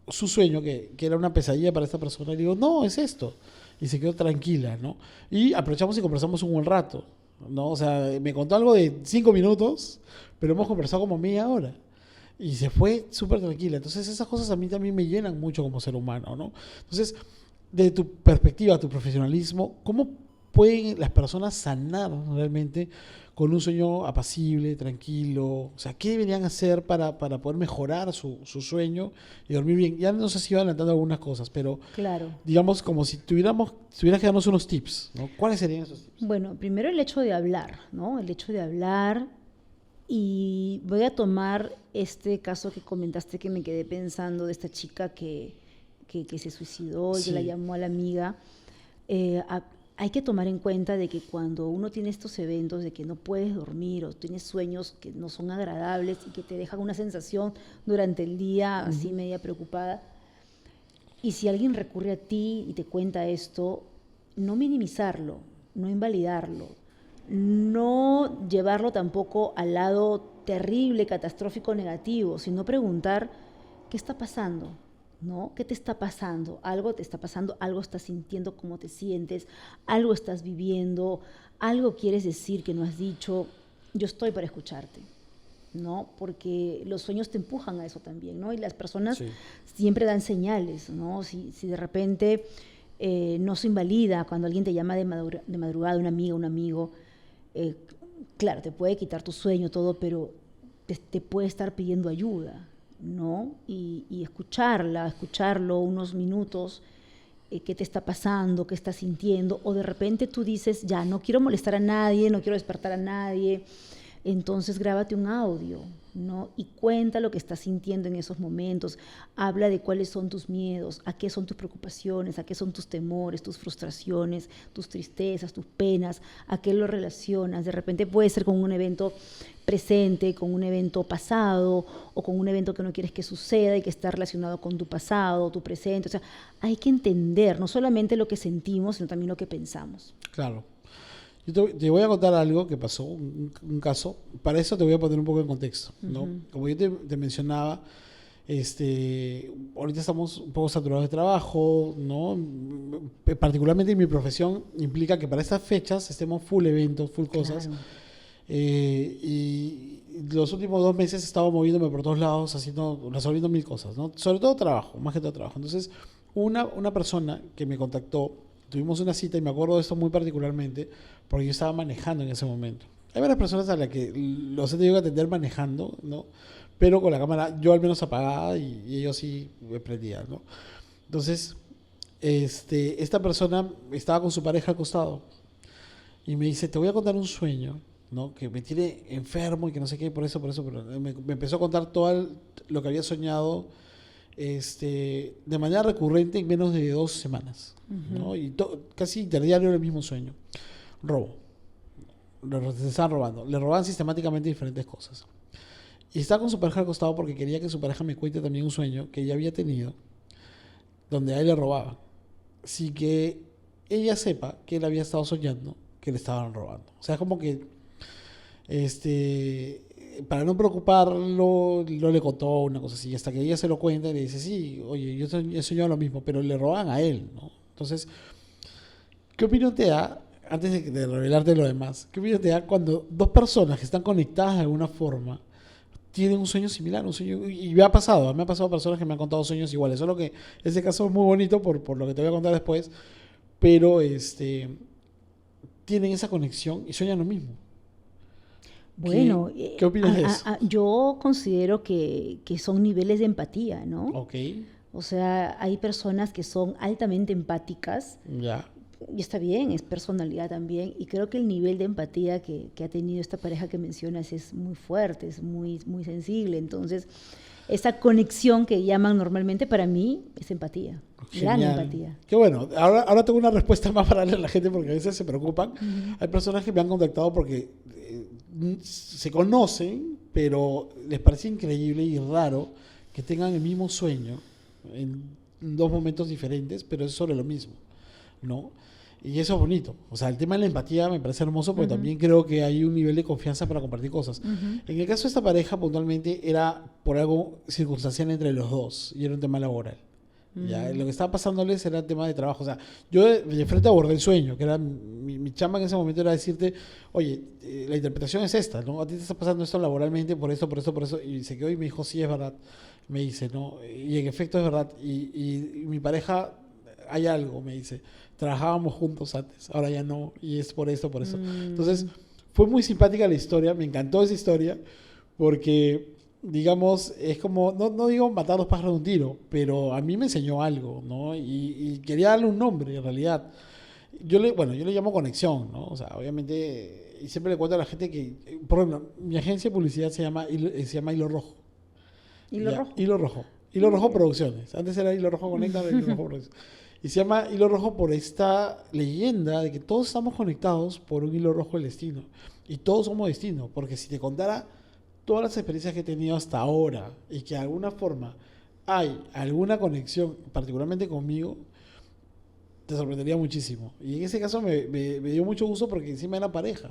su sueño, que era una pesadilla para esta persona. Y digo, no, es esto. Y se quedó tranquila, ¿no? Y aprovechamos y conversamos un buen rato, ¿no? O sea, me contó algo de 5 minutos, pero hemos conversado como media hora. Y se fue súper tranquila. Entonces, esas cosas a mí también me llenan mucho como ser humano, ¿no? Entonces, desde tu perspectiva, tu profesionalismo, ¿cómo pueden las personas sanar realmente con un sueño apacible, tranquilo? O sea, ¿qué deberían hacer para poder mejorar su sueño y dormir bien? Ya nos has ido adelantando algunas cosas, pero Claro. digamos como si tuvieras que darnos unos tips, ¿no? ¿Cuáles serían esos tips? Bueno, primero el hecho de hablar, ¿no? El hecho de hablar. Y voy a tomar este caso que comentaste, que me quedé pensando, de esta chica que se suicidó y que la Sí. llamó a la amiga. Hay que tomar en cuenta de que cuando uno tiene estos eventos de que no puedes dormir o tienes sueños que no son agradables y que te dejan una sensación durante el día así media preocupada, y si alguien recurre a ti y te cuenta esto, no minimizarlo, no invalidarlo, no llevarlo tampoco al lado terrible, catastrófico, negativo, sino preguntar, ¿qué está pasando? ¿No? ¿Qué te está pasando? Algo te está pasando, algo estás sintiendo, cómo te sientes, algo estás viviendo, algo quieres decir que no has dicho. Yo estoy para escucharte, ¿no? Porque los sueños te empujan a eso también, ¿no? Y las personas Sí. siempre dan señales, ¿no? Si de repente no se invalida cuando alguien te llama de madrugada, una amiga, un amigo, claro, te puede quitar tu sueño, todo, pero te puede estar pidiendo ayuda, ¿no? Y escucharlo unos minutos, qué te está pasando, qué estás sintiendo, o de repente tú dices, ya, no quiero molestar a nadie, no quiero despertar a nadie, entonces grábate un audio, ¿no? Y cuenta lo que estás sintiendo en esos momentos, habla de cuáles son tus miedos, a qué son tus preocupaciones, a qué son tus temores, tus frustraciones, tus tristezas, tus penas, a qué lo relacionas. De repente puede ser con un evento presente, con un evento pasado o con un evento que no quieres que suceda y que está relacionado con tu pasado, tu presente. O sea, hay que entender no solamente lo que sentimos, sino también lo que pensamos. Claro. Yo te voy a contar algo que pasó, un caso. Para eso te voy a poner un poco en contexto, ¿no? Como yo te mencionaba, ahorita estamos un poco saturados de trabajo, ¿no? Particularmente en mi profesión implica que para estas fechas estemos full eventos, full cosas. Claro. Y los últimos 2 meses he estado moviéndome por todos lados, resolviendo 1000 cosas, ¿no? Sobre todo trabajo, más que todo trabajo. Entonces, una persona que me contactó, tuvimos una cita y me acuerdo de esto muy particularmente porque yo estaba manejando en ese momento. Hay varias personas a las que los he tenido que atender manejando, ¿no? Pero con la cámara yo al menos apagada y ellos sí me prendían, ¿no? Entonces, esta persona estaba con su pareja al costado y me dice, te voy a contar un sueño, ¿no? Que me tiene enfermo y que no sé qué, por eso, pero me empezó a contar todo lo que había soñado de manera recurrente en menos de 2 semanas, ¿no? Y casi interdiario el mismo sueño. Robo. Se estaban robando. Le robaban sistemáticamente diferentes cosas. Y estaba con su pareja al costado porque quería que su pareja me cuente también un sueño que ella había tenido, donde a él le robaban. Así que ella sepa que él había estado soñando que le estaban robando. O sea, como que para no preocuparlo, no le contó una cosa así, hasta que ella se lo cuenta y le dice, sí, oye, yo he soñado lo mismo, pero le roban a él, ¿no? Entonces, ¿qué opinión te da, antes de revelarte lo demás, qué opinión te da cuando dos personas que están conectadas de alguna forma tienen un sueño similar, un sueño, y me ha pasado personas que me han contado sueños iguales, solo que ese caso es muy bonito por lo que te voy a contar después, pero tienen esa conexión y sueñan lo mismo. Bueno, ¿Qué opinas de eso? yo considero que son niveles de empatía, ¿no? Ok, O sea, hay personas que son altamente empáticas ya. y está bien, es personalidad también. Y creo que el nivel de empatía que ha tenido esta pareja que mencionas es muy fuerte, es muy, muy sensible. Entonces, esa conexión que llaman normalmente para mí es empatía, gran Genial. empatía. Qué bueno. Ahora tengo una respuesta más para darle a la gente porque a veces se preocupan. Hay personas que me han contactado porque se conocen, pero les parece increíble y raro que tengan el mismo sueño en 2 momentos diferentes, pero es sobre lo mismo, ¿no? Y eso es bonito. O sea, el tema de la empatía me parece hermoso porque también creo que hay un nivel de confianza para compartir cosas. En el caso de esta pareja, puntualmente, era por algo circunstancial entre los dos y era un tema laboral. ¿Ya? Lo que estaba pasándoles era el tema de trabajo. O sea, yo de frente abordé el sueño, que era mi chamba en ese momento era decirte, oye, la interpretación es esta, ¿no? A ti te está pasando esto laboralmente por esto, por eso, por eso. Y se quedó y me dijo, sí, es verdad. Me dice, ¿no? Y en efecto es verdad. Y mi pareja, hay algo, me dice. Trabajábamos juntos antes, ahora ya no. Y es por esto, por eso. Entonces, fue muy simpática la historia, me encantó esa historia, porque digamos, es como, no digo matar 2 pájaros de un tiro, pero a mí me enseñó algo, ¿no? Y quería darle un nombre, en realidad. Yo le llamo conexión, ¿no? O sea, obviamente, y siempre le cuento a la gente que, por ejemplo, mi agencia de publicidad se llama Hilo Rojo. Hilo Rojo. Hilo Rojo. Hilo Rojo Producciones. Antes era Hilo Rojo Conecta, ahora Hilo Rojo Producciones. Y se llama Hilo Rojo por esta leyenda de que todos estamos conectados por un hilo rojo del destino. Y todos somos destino, porque si te contara todas las experiencias que he tenido hasta ahora y que de alguna forma hay alguna conexión, particularmente conmigo, te sorprendería muchísimo. Y en ese caso me dio mucho gusto porque encima era pareja,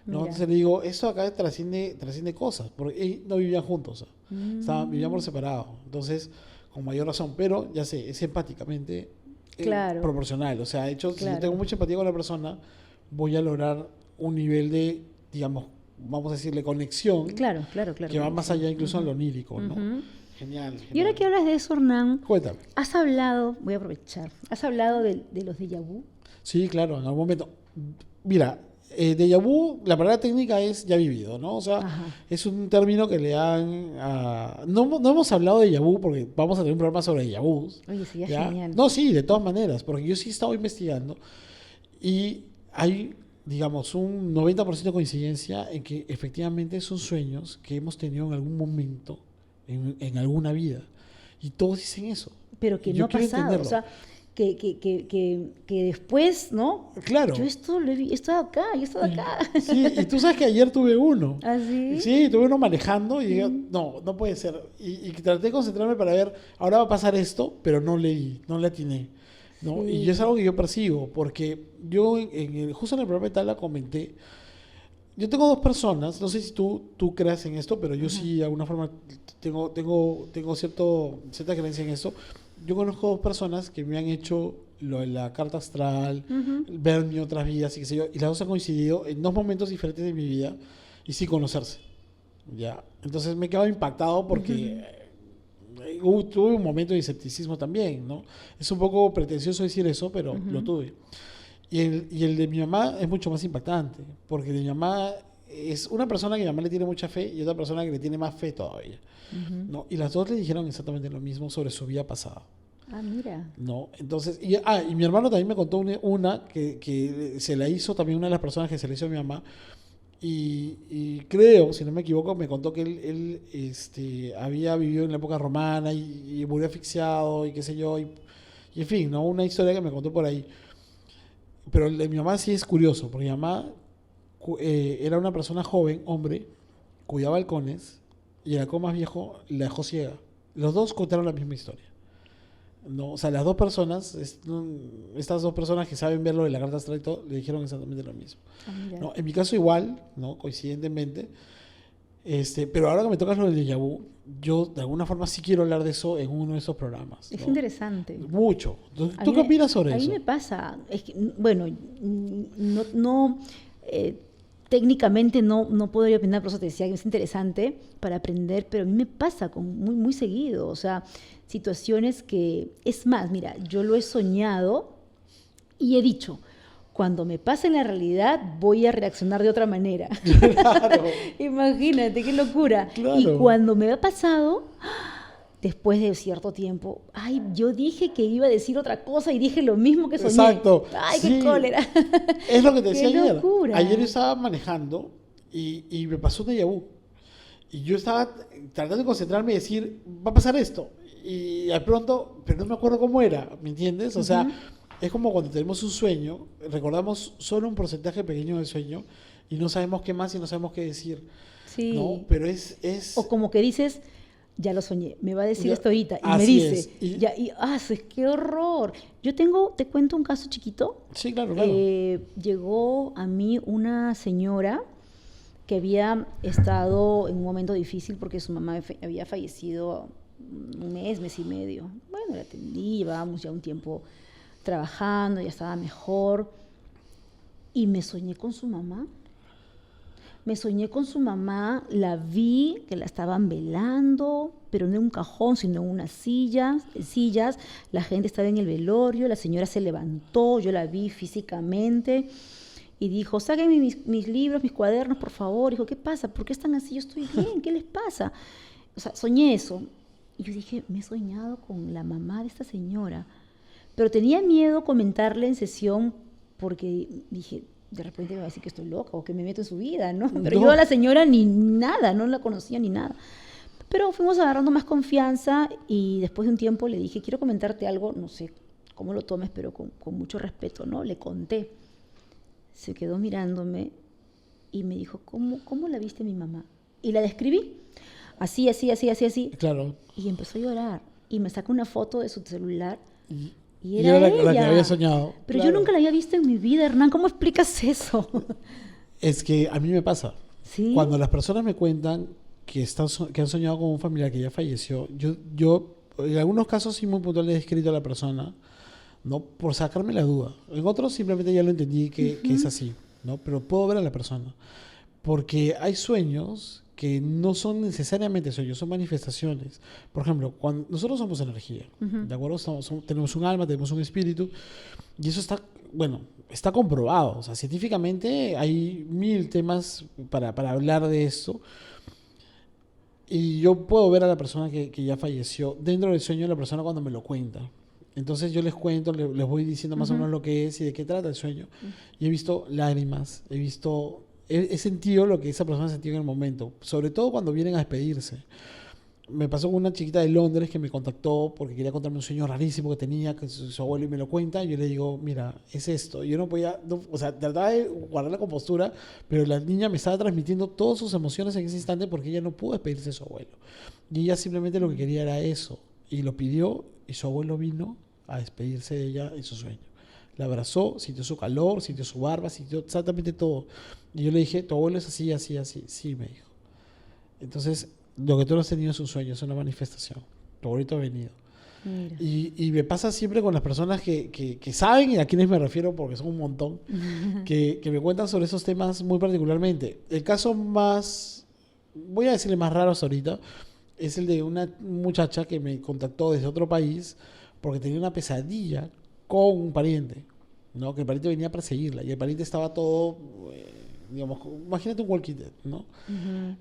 ¿no? Mira. Entonces le digo, esto acá trasciende cosas, porque no vivían juntos, vivían por separado. Entonces, con mayor razón, pero ya sé, es empáticamente Claro. proporcional. O sea, de hecho, si yo Claro. tengo mucha empatía con la persona, voy a lograr un nivel de, digamos, vamos a decirle, conexión Claro. que va más allá incluso en lo onírico, ¿no? Ujú. Genial, Y ahora que hablas de eso, Hernán, Cuéntame. has hablado, voy a aprovechar, has hablado de los déjà vu. Sí, claro, en algún momento. Mira, déjà vu, la palabra técnica es ya vivido, ¿no? O sea, Ajá. es un término que le dan a... No hemos hablado de déjà vu porque vamos a tener un programa sobre déjà vus. Oye, sería ¿Ya? genial. No, sí, de todas maneras, porque yo sí he estado investigando y hay, digamos, un 90% de coincidencia en que efectivamente son sueños que hemos tenido en algún momento, en alguna vida. Y todos dicen eso. Pero que Yo no ha quiero pasado. entenderlo. O sea, que después, ¿no? Claro. Yo esto lo he estado acá, yo he estado acá. Sí, y tú sabes que ayer tuve uno. ¿Ah, sí? Sí, tuve uno manejando y dije, no puede ser. Y traté de concentrarme para ver, ahora va a pasar esto, pero no leí, no le atiné, ¿no? Sí. Y es algo que yo persigo, porque yo justo en el programa de Tala comenté, yo tengo 2 personas, no sé si tú creas en esto, pero yo sí de alguna forma tengo cierta creencia en esto. Yo conozco 2 personas que me han hecho lo de la carta astral, ver mis otras vidas y qué sé yo, y las 2 han coincidido en 2 momentos diferentes de mi vida y sí conocerse. ¿Ya? Entonces me he quedado impactado porque tuve un momento de escepticismo también, ¿no? Es un poco pretencioso decir eso, pero lo tuve. Y el de mi mamá es mucho más impactante, porque de mi mamá es una persona que mi mamá le tiene mucha fe y otra persona que le tiene más fe todavía, ¿no? Y las 2 le dijeron exactamente lo mismo sobre su vida pasada. Ah, mira. No, entonces, y mi hermano también me contó una que se la hizo también una de las personas que se le hizo a mi mamá, y creo, si no me equivoco, me contó que había vivido en la época romana y murió asfixiado y qué sé yo, y en fin, ¿no? Una historia que me contó por ahí. Pero el de mi mamá sí es curioso, porque mi mamá era una persona joven, hombre, cuidaba halcones, y el halcón más viejo la dejó ciega. Los dos contaron la misma historia. No, o sea, las dos personas, estas dos personas que saben ver lo de la carta astral y todo, le dijeron exactamente lo mismo. ¿No? En mi caso igual, ¿no? Coincidentemente, pero ahora que me tocas lo del déjà vu, yo de alguna forma sí quiero hablar de eso en uno de esos programas. Es ¿no? interesante. Mucho. ¿Tú qué opinas sobre eso? A mí me pasa, es que, bueno, técnicamente no podría opinar, por eso te decía que es interesante para aprender, pero a mí me pasa muy, muy seguido, o sea, situaciones que, es más, mira, yo lo he soñado y he dicho, cuando me pase en la realidad voy a reaccionar de otra manera. Claro. Imagínate, qué locura. Claro. Y cuando me ha pasado, después de cierto tiempo, ay, yo dije que iba a decir otra cosa y dije lo mismo que soñé. Exacto. Ay, sí. qué cólera. Es lo que te decía Qué ayer. locura. Ayer yo estaba manejando y me pasó un déjà vu. Y yo estaba tratando de concentrarme y decir, va a pasar esto. Y de pronto, pero no me acuerdo cómo era, ¿me entiendes? O sea, es como cuando tenemos un sueño, recordamos solo un porcentaje pequeño del sueño y no sabemos qué más y no sabemos qué decir. Sí. ¿No? Pero es... O como que dices, ya lo soñé, me va a decir Ya, esto ahorita. Y así me dice, es. qué horror. Te cuento un caso chiquito. Sí, claro, claro. Llegó a mí una señora que había estado en un momento difícil porque su mamá había fallecido un mes y medio. Bueno, la atendí, llevábamos ya un tiempo trabajando, ya estaba mejor. Y me soñé con su mamá. Me soñé con su mamá, la vi que la estaban velando, pero no en un cajón, sino en unas sillas. La gente estaba en el velorio, la señora se levantó, yo la vi físicamente y dijo, sáquenme mis libros, mis cuadernos, por favor. Dijo, ¿qué pasa? ¿Por qué están así? Yo estoy bien, ¿qué les pasa? O sea, soñé eso. Y yo dije, me he soñado con la mamá de esta señora. Pero tenía miedo comentarle en sesión porque dije, de repente me va a decir que estoy loca o que me meto en su vida, ¿no? Pero No. yo a la señora ni nada, no la conocía ni nada. Pero fuimos agarrando más confianza y después de un tiempo le dije, quiero comentarte algo, no sé cómo lo tomes, pero con mucho respeto, ¿no? Le conté. Se quedó mirándome y me dijo, ¿cómo la viste mi mamá? Y la describí, así. Claro. Y empezó a llorar. Y me sacó una foto de su celular y era era la que ella. había soñado. Pero Claro. yo nunca la había visto en mi vida, Hernán. ¿Cómo explicas eso? Es que a mí me pasa. ¿Sí? Cuando las personas me cuentan que han soñado con un familiar que ya falleció, yo en algunos casos sí muy puntual le he escrito a la persona, ¿no? Por sacarme la duda. En otros simplemente ya lo entendí que es así, ¿no? Pero puedo ver a la persona. Porque hay sueños que no son necesariamente sueños, son manifestaciones. Por ejemplo, cuando nosotros somos energía, ¿de acuerdo? Tenemos un alma, tenemos un espíritu, y eso está comprobado. O sea, científicamente hay 1000 temas para hablar de esto. Y yo puedo ver a la persona que ya falleció dentro del sueño de la persona cuando me lo cuenta. Entonces yo les cuento, les voy diciendo más o menos lo que es y de qué trata el sueño. Y he visto lágrimas, he sentido lo que esa persona sentido en el momento, sobre todo cuando vienen a despedirse. Me pasó con una chiquita de Londres que me contactó porque quería contarme un sueño rarísimo que tenía, que su abuelo, y me lo cuenta. Y yo le digo, mira, es esto. Yo no podía, o sea, trataba de guardar la compostura, pero la niña me estaba transmitiendo todas sus emociones en ese instante porque ella no pudo despedirse de su abuelo. Y ella simplemente lo que quería era eso. Y lo pidió, y su abuelo vino a despedirse de ella en su sueño. La abrazó, sintió su calor, sintió su barba, sintió exactamente todo. Y yo le dije, tu abuelo es así, así, así. Sí, me dijo. Entonces, lo que tú no has tenido es un sueño, es una manifestación. Tu abuelito ha venido. Y me pasa siempre con las personas que saben y a quienes me refiero, porque son un montón, que me cuentan sobre esos temas muy particularmente. El caso más, voy a decirle más raro hasta ahorita, es el de una muchacha que me contactó desde otro país porque tenía una pesadilla con un pariente, ¿no? Que el pariente venía a perseguirla y el pariente estaba todo, digamos, imagínate un walkie dead, ¿no?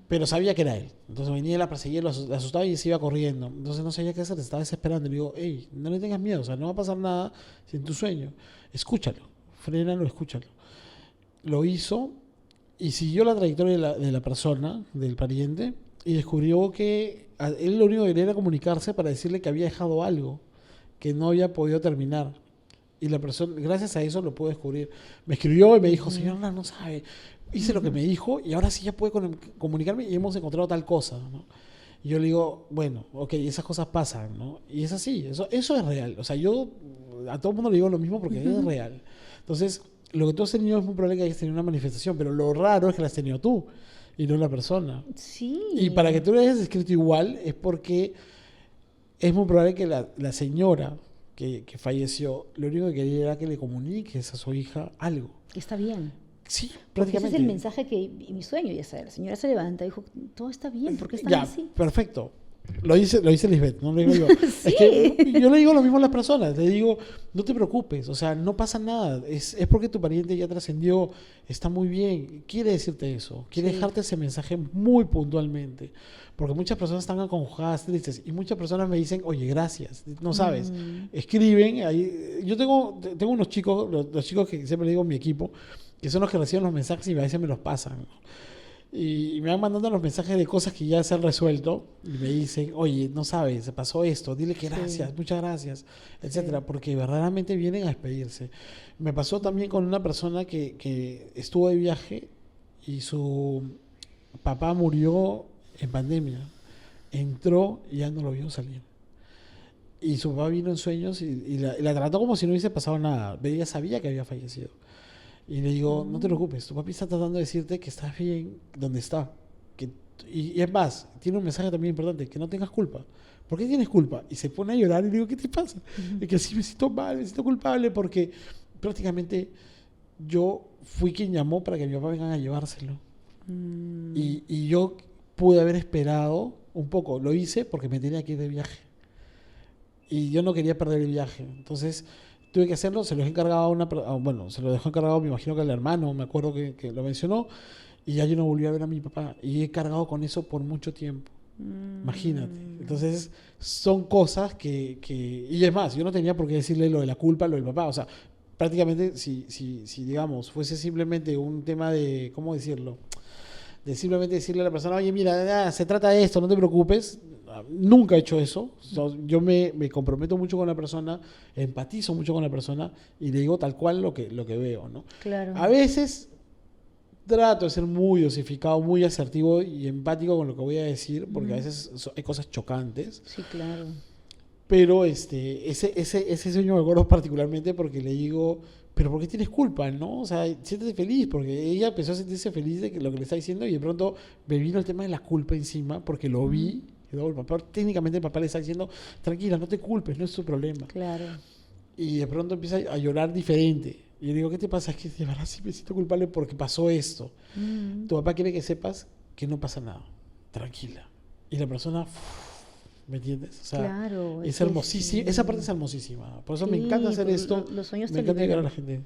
Pero sabía que era él. Entonces venía él a perseguir, la asustaba y se iba corriendo. Entonces no sabía qué hacer, estaba desesperando. Le digo, hey, no le tengas miedo, o sea, no va a pasar nada si en tu sueño. Escúchalo, frénalo, escúchalo. Lo hizo y siguió la trayectoria de la persona, del pariente, y descubrió que él lo único que quería era comunicarse para decirle que había dejado algo, que no había podido terminar. Y la persona, gracias a eso lo pudo descubrir. Me escribió y me dijo, señor, no sabe, hice lo que me dijo y ahora sí ya puede comunicarme y hemos encontrado tal cosa, ¿no? Y yo le digo, bueno, ok, esas cosas pasan, ¿no? Y es así, eso es real. O sea, yo a todo el mundo le digo lo mismo porque es real. Entonces, lo que tú has tenido es muy probable que hayas tenido una manifestación, pero lo raro es que la has tenido tú y no la persona. Sí. Y para que tú lo hayas escrito igual es porque es muy probable que la señora que falleció, lo único que quería era que le comuniques a su hija algo. Está bien. Sí, Porque ese prácticamente. es el mensaje que mi sueño ya sabe. La señora se levanta y dijo, todo está bien, ¿por qué están Ya, así? perfecto. Lo dice Lisbeth, no lo digo yo. Sí. Es que yo le digo lo mismo a las personas, le digo, no te preocupes, o sea, no pasa nada, es porque tu pariente ya trascendió, está muy bien, quiere decirte eso, quiere dejarte ese mensaje muy puntualmente, porque muchas personas están acongojadas, tristes, y muchas personas me dicen, oye, gracias, no sabes, escriben, ahí, yo tengo unos chicos, los chicos que siempre le digo en mi equipo, que son los que reciben los mensajes y a veces me los pasan, ¿no? Y me van mandando los mensajes de cosas que ya se han resuelto y me dicen, oye, no sabes, se pasó esto, dile que gracias, muchas gracias, etcétera, porque verdaderamente vienen a despedirse. Me pasó también con una persona que estuvo de viaje y su papá murió en pandemia, entró y ya no lo vio salir. Y su papá vino en sueños y la trató como si no hubiese pasado nada. Ella sabía que había fallecido. Y le digo, no te preocupes, tu papi está tratando de decirte que estás bien donde está. Y es más, tiene un mensaje también importante, que no tengas culpa. ¿Por qué tienes culpa? Y se pone a llorar y le digo, ¿qué te pasa? Y que sí me siento mal, me siento culpable porque prácticamente yo fui quien llamó para que mi papá venga a llevárselo. Y yo pude haber esperado un poco. Lo hice porque me tenía que ir de viaje. Y yo no quería perder el viaje. Entonces tuve que hacerlo, se lo dejé encargado se lo dejó encargado, me imagino que al hermano, me acuerdo que lo mencionó, y ya yo no volví a ver a mi papá. Y he cargado con eso por mucho tiempo. Imagínate. Entonces, son cosas que... Y es más, yo no tenía por qué decirle lo de la culpa, lo del papá. O sea, prácticamente, si digamos, fuese simplemente un tema de... ¿Cómo decirlo? De simplemente decirle a la persona, oye, mira, se trata de esto, no te preocupes. Nunca he hecho eso. Yo me comprometo mucho con la persona, empatizo mucho con la persona y le digo tal cual lo que veo, ¿no? Claro. A veces trato de ser muy dosificado, muy asertivo y empático con lo que voy a decir, porque a veces hay cosas chocantes. Sí, claro. Pero ese sueño me acuerdo particularmente porque le digo, pero ¿por qué tienes culpa, no? O sea, siéntete feliz, porque ella empezó a sentirse feliz de lo que le está diciendo y de pronto me vino el tema de la culpa encima porque lo vi. Técnicamente el papá le está diciendo, tranquila, no te culpes, no es tu problema. Claro. Y de pronto empieza a llorar diferente. Y yo digo, ¿qué te pasa? Es que de verdad sí me siento culpable porque pasó esto. Tu papá quiere que sepas que no pasa nada. Tranquila. Y la persona, ¿me entiendes? O sea, claro, es hermosísima. Esa parte es hermosísima. Por eso me encanta hacer esto. Los sueños me encanta llegar a la gente.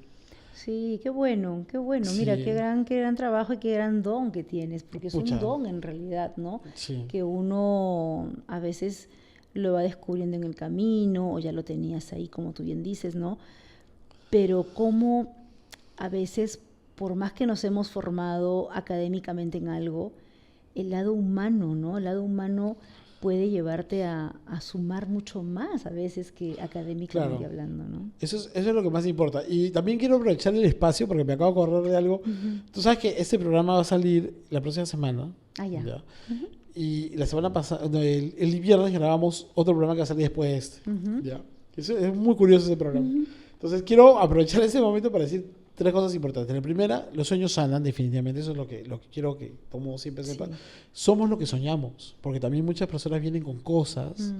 Sí, qué bueno, qué bueno. Sí. Mira, qué gran trabajo y qué gran don que tienes, porque es Pucha. un don en realidad, ¿no? Sí. Que uno a veces lo va descubriendo en el camino, o ya lo tenías ahí, como tú bien dices, ¿no? Pero como a veces, por más que nos hemos formado académicamente en algo, el lado humano, ¿no? El lado humano puede llevarte a sumar mucho más a veces que académicamente hablando, ¿no? Eso es lo que más importa. Y también quiero aprovechar el espacio porque me acabo de acordar de algo. Tú sabes que este programa va a salir la próxima semana. Ah, ya. Y la semana pasada, el viernes grabamos otro programa que va a salir después de este. ¿Ya? Eso es muy curioso ese programa. Entonces quiero aprovechar ese momento para decir 3 cosas importantes. La primera, los sueños sanan definitivamente, eso es lo que quiero que como siempre sepan. Somos lo que soñamos, porque también muchas personas vienen con cosas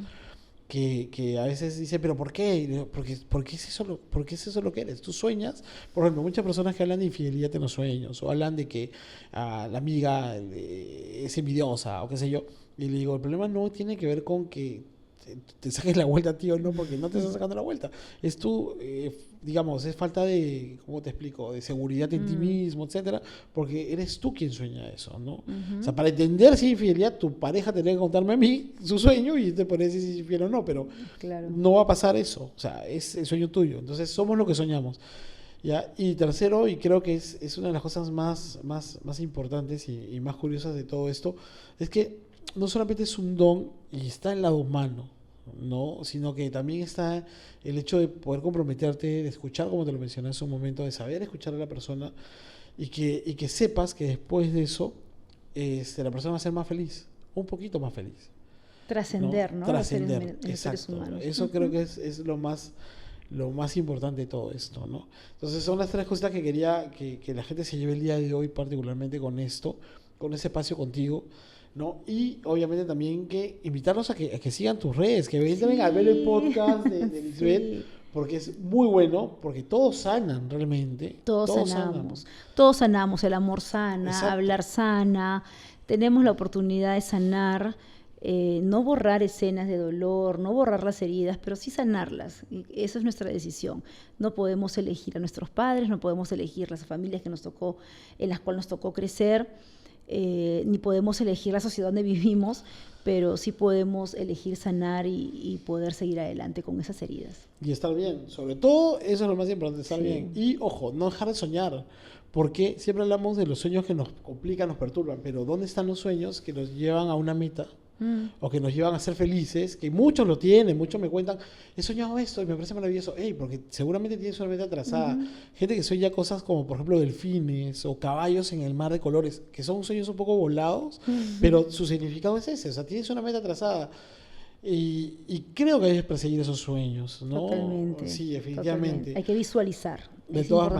que a veces dicen, pero ¿por qué? ¿Por qué es eso lo que eres? Tú sueñas, por ejemplo, muchas personas que hablan de infidelidad en los sueños, o hablan de que la amiga es envidiosa, o qué sé yo, y le digo, el problema no tiene que ver con que te saques la vuelta a ti o no, porque no te estás sacando la vuelta. Es tú, digamos, es falta de, ¿cómo te explico? De seguridad en ti mismo, etcétera, porque eres tú quien sueña eso, ¿no? O sea, para entender si es infidelidad, tu pareja tendría que contarme a mí su sueño y te puede decir si es infiel o no, pero no va a pasar eso. O sea, es el sueño tuyo. Entonces, somos lo que soñamos. ¿Ya? Y tercero, y creo que es una de las cosas más importantes y más curiosas de todo esto, es que no solamente es un don y está en el lado humano, ¿no? Sino que también está el hecho de poder comprometerte, de escuchar, como te lo mencioné hace un momento, de saber escuchar a la persona y que sepas que después de eso la persona va a ser más feliz, un poquito más feliz. Trascender, ¿no? Trascender, En los seres humanos. Eso creo que es lo más importante de todo esto, ¿no? Entonces son las tres cositas que quería que la gente se lleve el día de hoy, particularmente con esto, con ese espacio contigo, ¿no? Y obviamente también que invitarlos a que sigan tus redes, que vengan a ver el podcast de Lisbeth, sí. Porque es muy bueno, porque todos sanan realmente. Todos sanamos, el amor sana, exacto. Hablar sana, tenemos la oportunidad de sanar. No borrar escenas de dolor, no borrar las heridas, pero sí sanarlas. Y esa es nuestra decisión. No podemos elegir a nuestros padres, no podemos elegir las familias en las cuales nos tocó crecer, ni podemos elegir la sociedad donde vivimos, pero sí podemos elegir sanar y poder seguir adelante con esas heridas. Y estar bien, sobre todo eso es lo más importante, estar bien. Y ojo, no dejar de soñar, porque siempre hablamos de los sueños que nos complican, nos perturban, pero ¿dónde están los sueños que nos llevan a una meta? O que nos llevan a ser felices, que muchos lo tienen, muchos me cuentan, he soñado esto y me parece maravilloso, porque seguramente tienes una meta trazada. Gente que sueña cosas como por ejemplo delfines o caballos en el mar de colores, que son sueños un poco volados, pero su significado es ese, o sea, tienes una meta trazada y creo que hay que perseguir esos sueños, ¿no? Totalmente. Sí, definitivamente. Totalmente. Hay que visualizar. De todas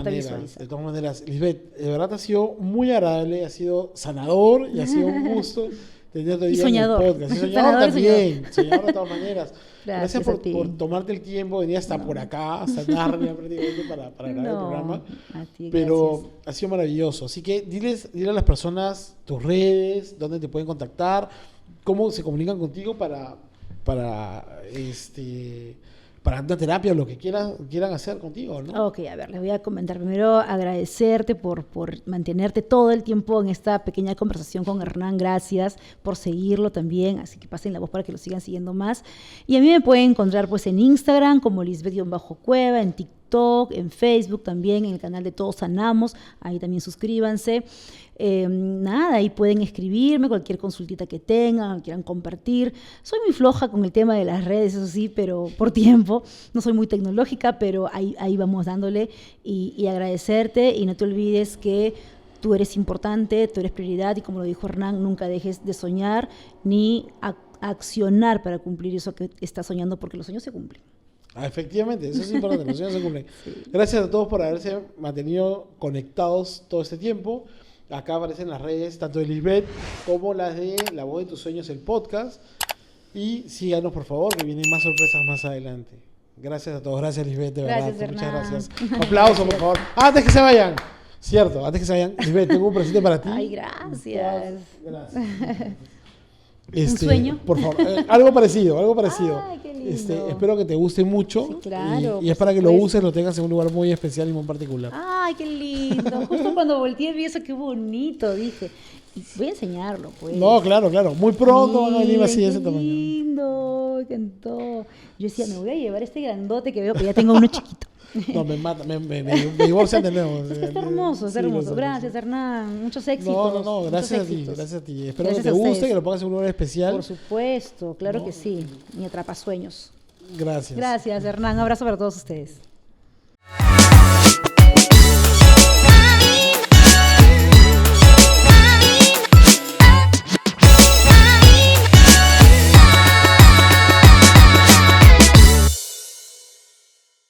maneras, Lisbeth, de verdad ha sido muy agradable, ha sido sanador y ha sido un gusto. Y soñador. En el podcast. Y soñador también. Soñador de todas maneras. Gracias por tomarte el tiempo. Venía hasta por acá, hasta Narnia prácticamente para grabar el programa. A ti, pero gracias. Ha sido maravilloso. Así que dile a las personas tus redes, dónde te pueden contactar, cómo se comunican contigo para una terapia o lo que quieran hacer contigo, ¿no? Ok, a ver, les voy a comentar. Primero, agradecerte por mantenerte todo el tiempo en esta pequeña conversación con Hernán. Gracias por seguirlo también. Así que pasen la voz para que lo sigan siguiendo más. Y a mí me pueden encontrar pues en Instagram como Lisbeth-Cueva, en TikTok, en Facebook también, en el canal de Todos Sanamos. Ahí también suscríbanse. Ahí pueden escribirme cualquier consultita que tengan, quieran compartir. Soy muy floja con el tema de las redes, eso sí, pero por tiempo. No soy muy tecnológica, pero ahí vamos dándole y agradecerte. Y no te olvides que tú eres importante, tú eres prioridad y como lo dijo Hernán, nunca dejes de soñar ni accionar para cumplir eso que estás soñando, porque los sueños se cumplen. Efectivamente, eso es importante, los sueños se cumplen. Sí. Gracias a todos por haberse mantenido conectados todo este tiempo. Acá aparecen las redes tanto de Lisbeth como las de La Voz de Tus Sueños, el podcast. Y síganos, por favor, que vienen más sorpresas más adelante. Gracias a todos. Gracias, Lisbeth, de verdad. Muchas gracias. Aplauso, por favor. Antes que se vayan. Cierto, antes que se vayan. Lisbeth, tengo un presente para ti. Ay, gracias. Gracias. ¿Un sueño? Por favor, algo parecido. Ay, qué lindo. Espero que te guste mucho. Sí, claro, y es para que lo uses, lo tengas en un lugar muy especial y muy particular. Ay, qué lindo. Justo cuando volteé vi eso, qué bonito, dije. Voy a enseñarlo, pues. No, claro. Muy pronto van a venir así de ese tamaño. Qué lindo, me encantó. Yo decía, me voy a llevar este grandote que veo, que ya tengo uno chiquito. No, me mata, me divorcian de nuevo. Está hermoso, está hermoso. Gracias, Hernán. Muchos éxitos. No, gracias a ti. Espero que te guste, que lo pongas en un lugar especial. Por supuesto, claro que sí. Mi atrapasueños. Gracias. Gracias, Hernán. Un abrazo para todos ustedes.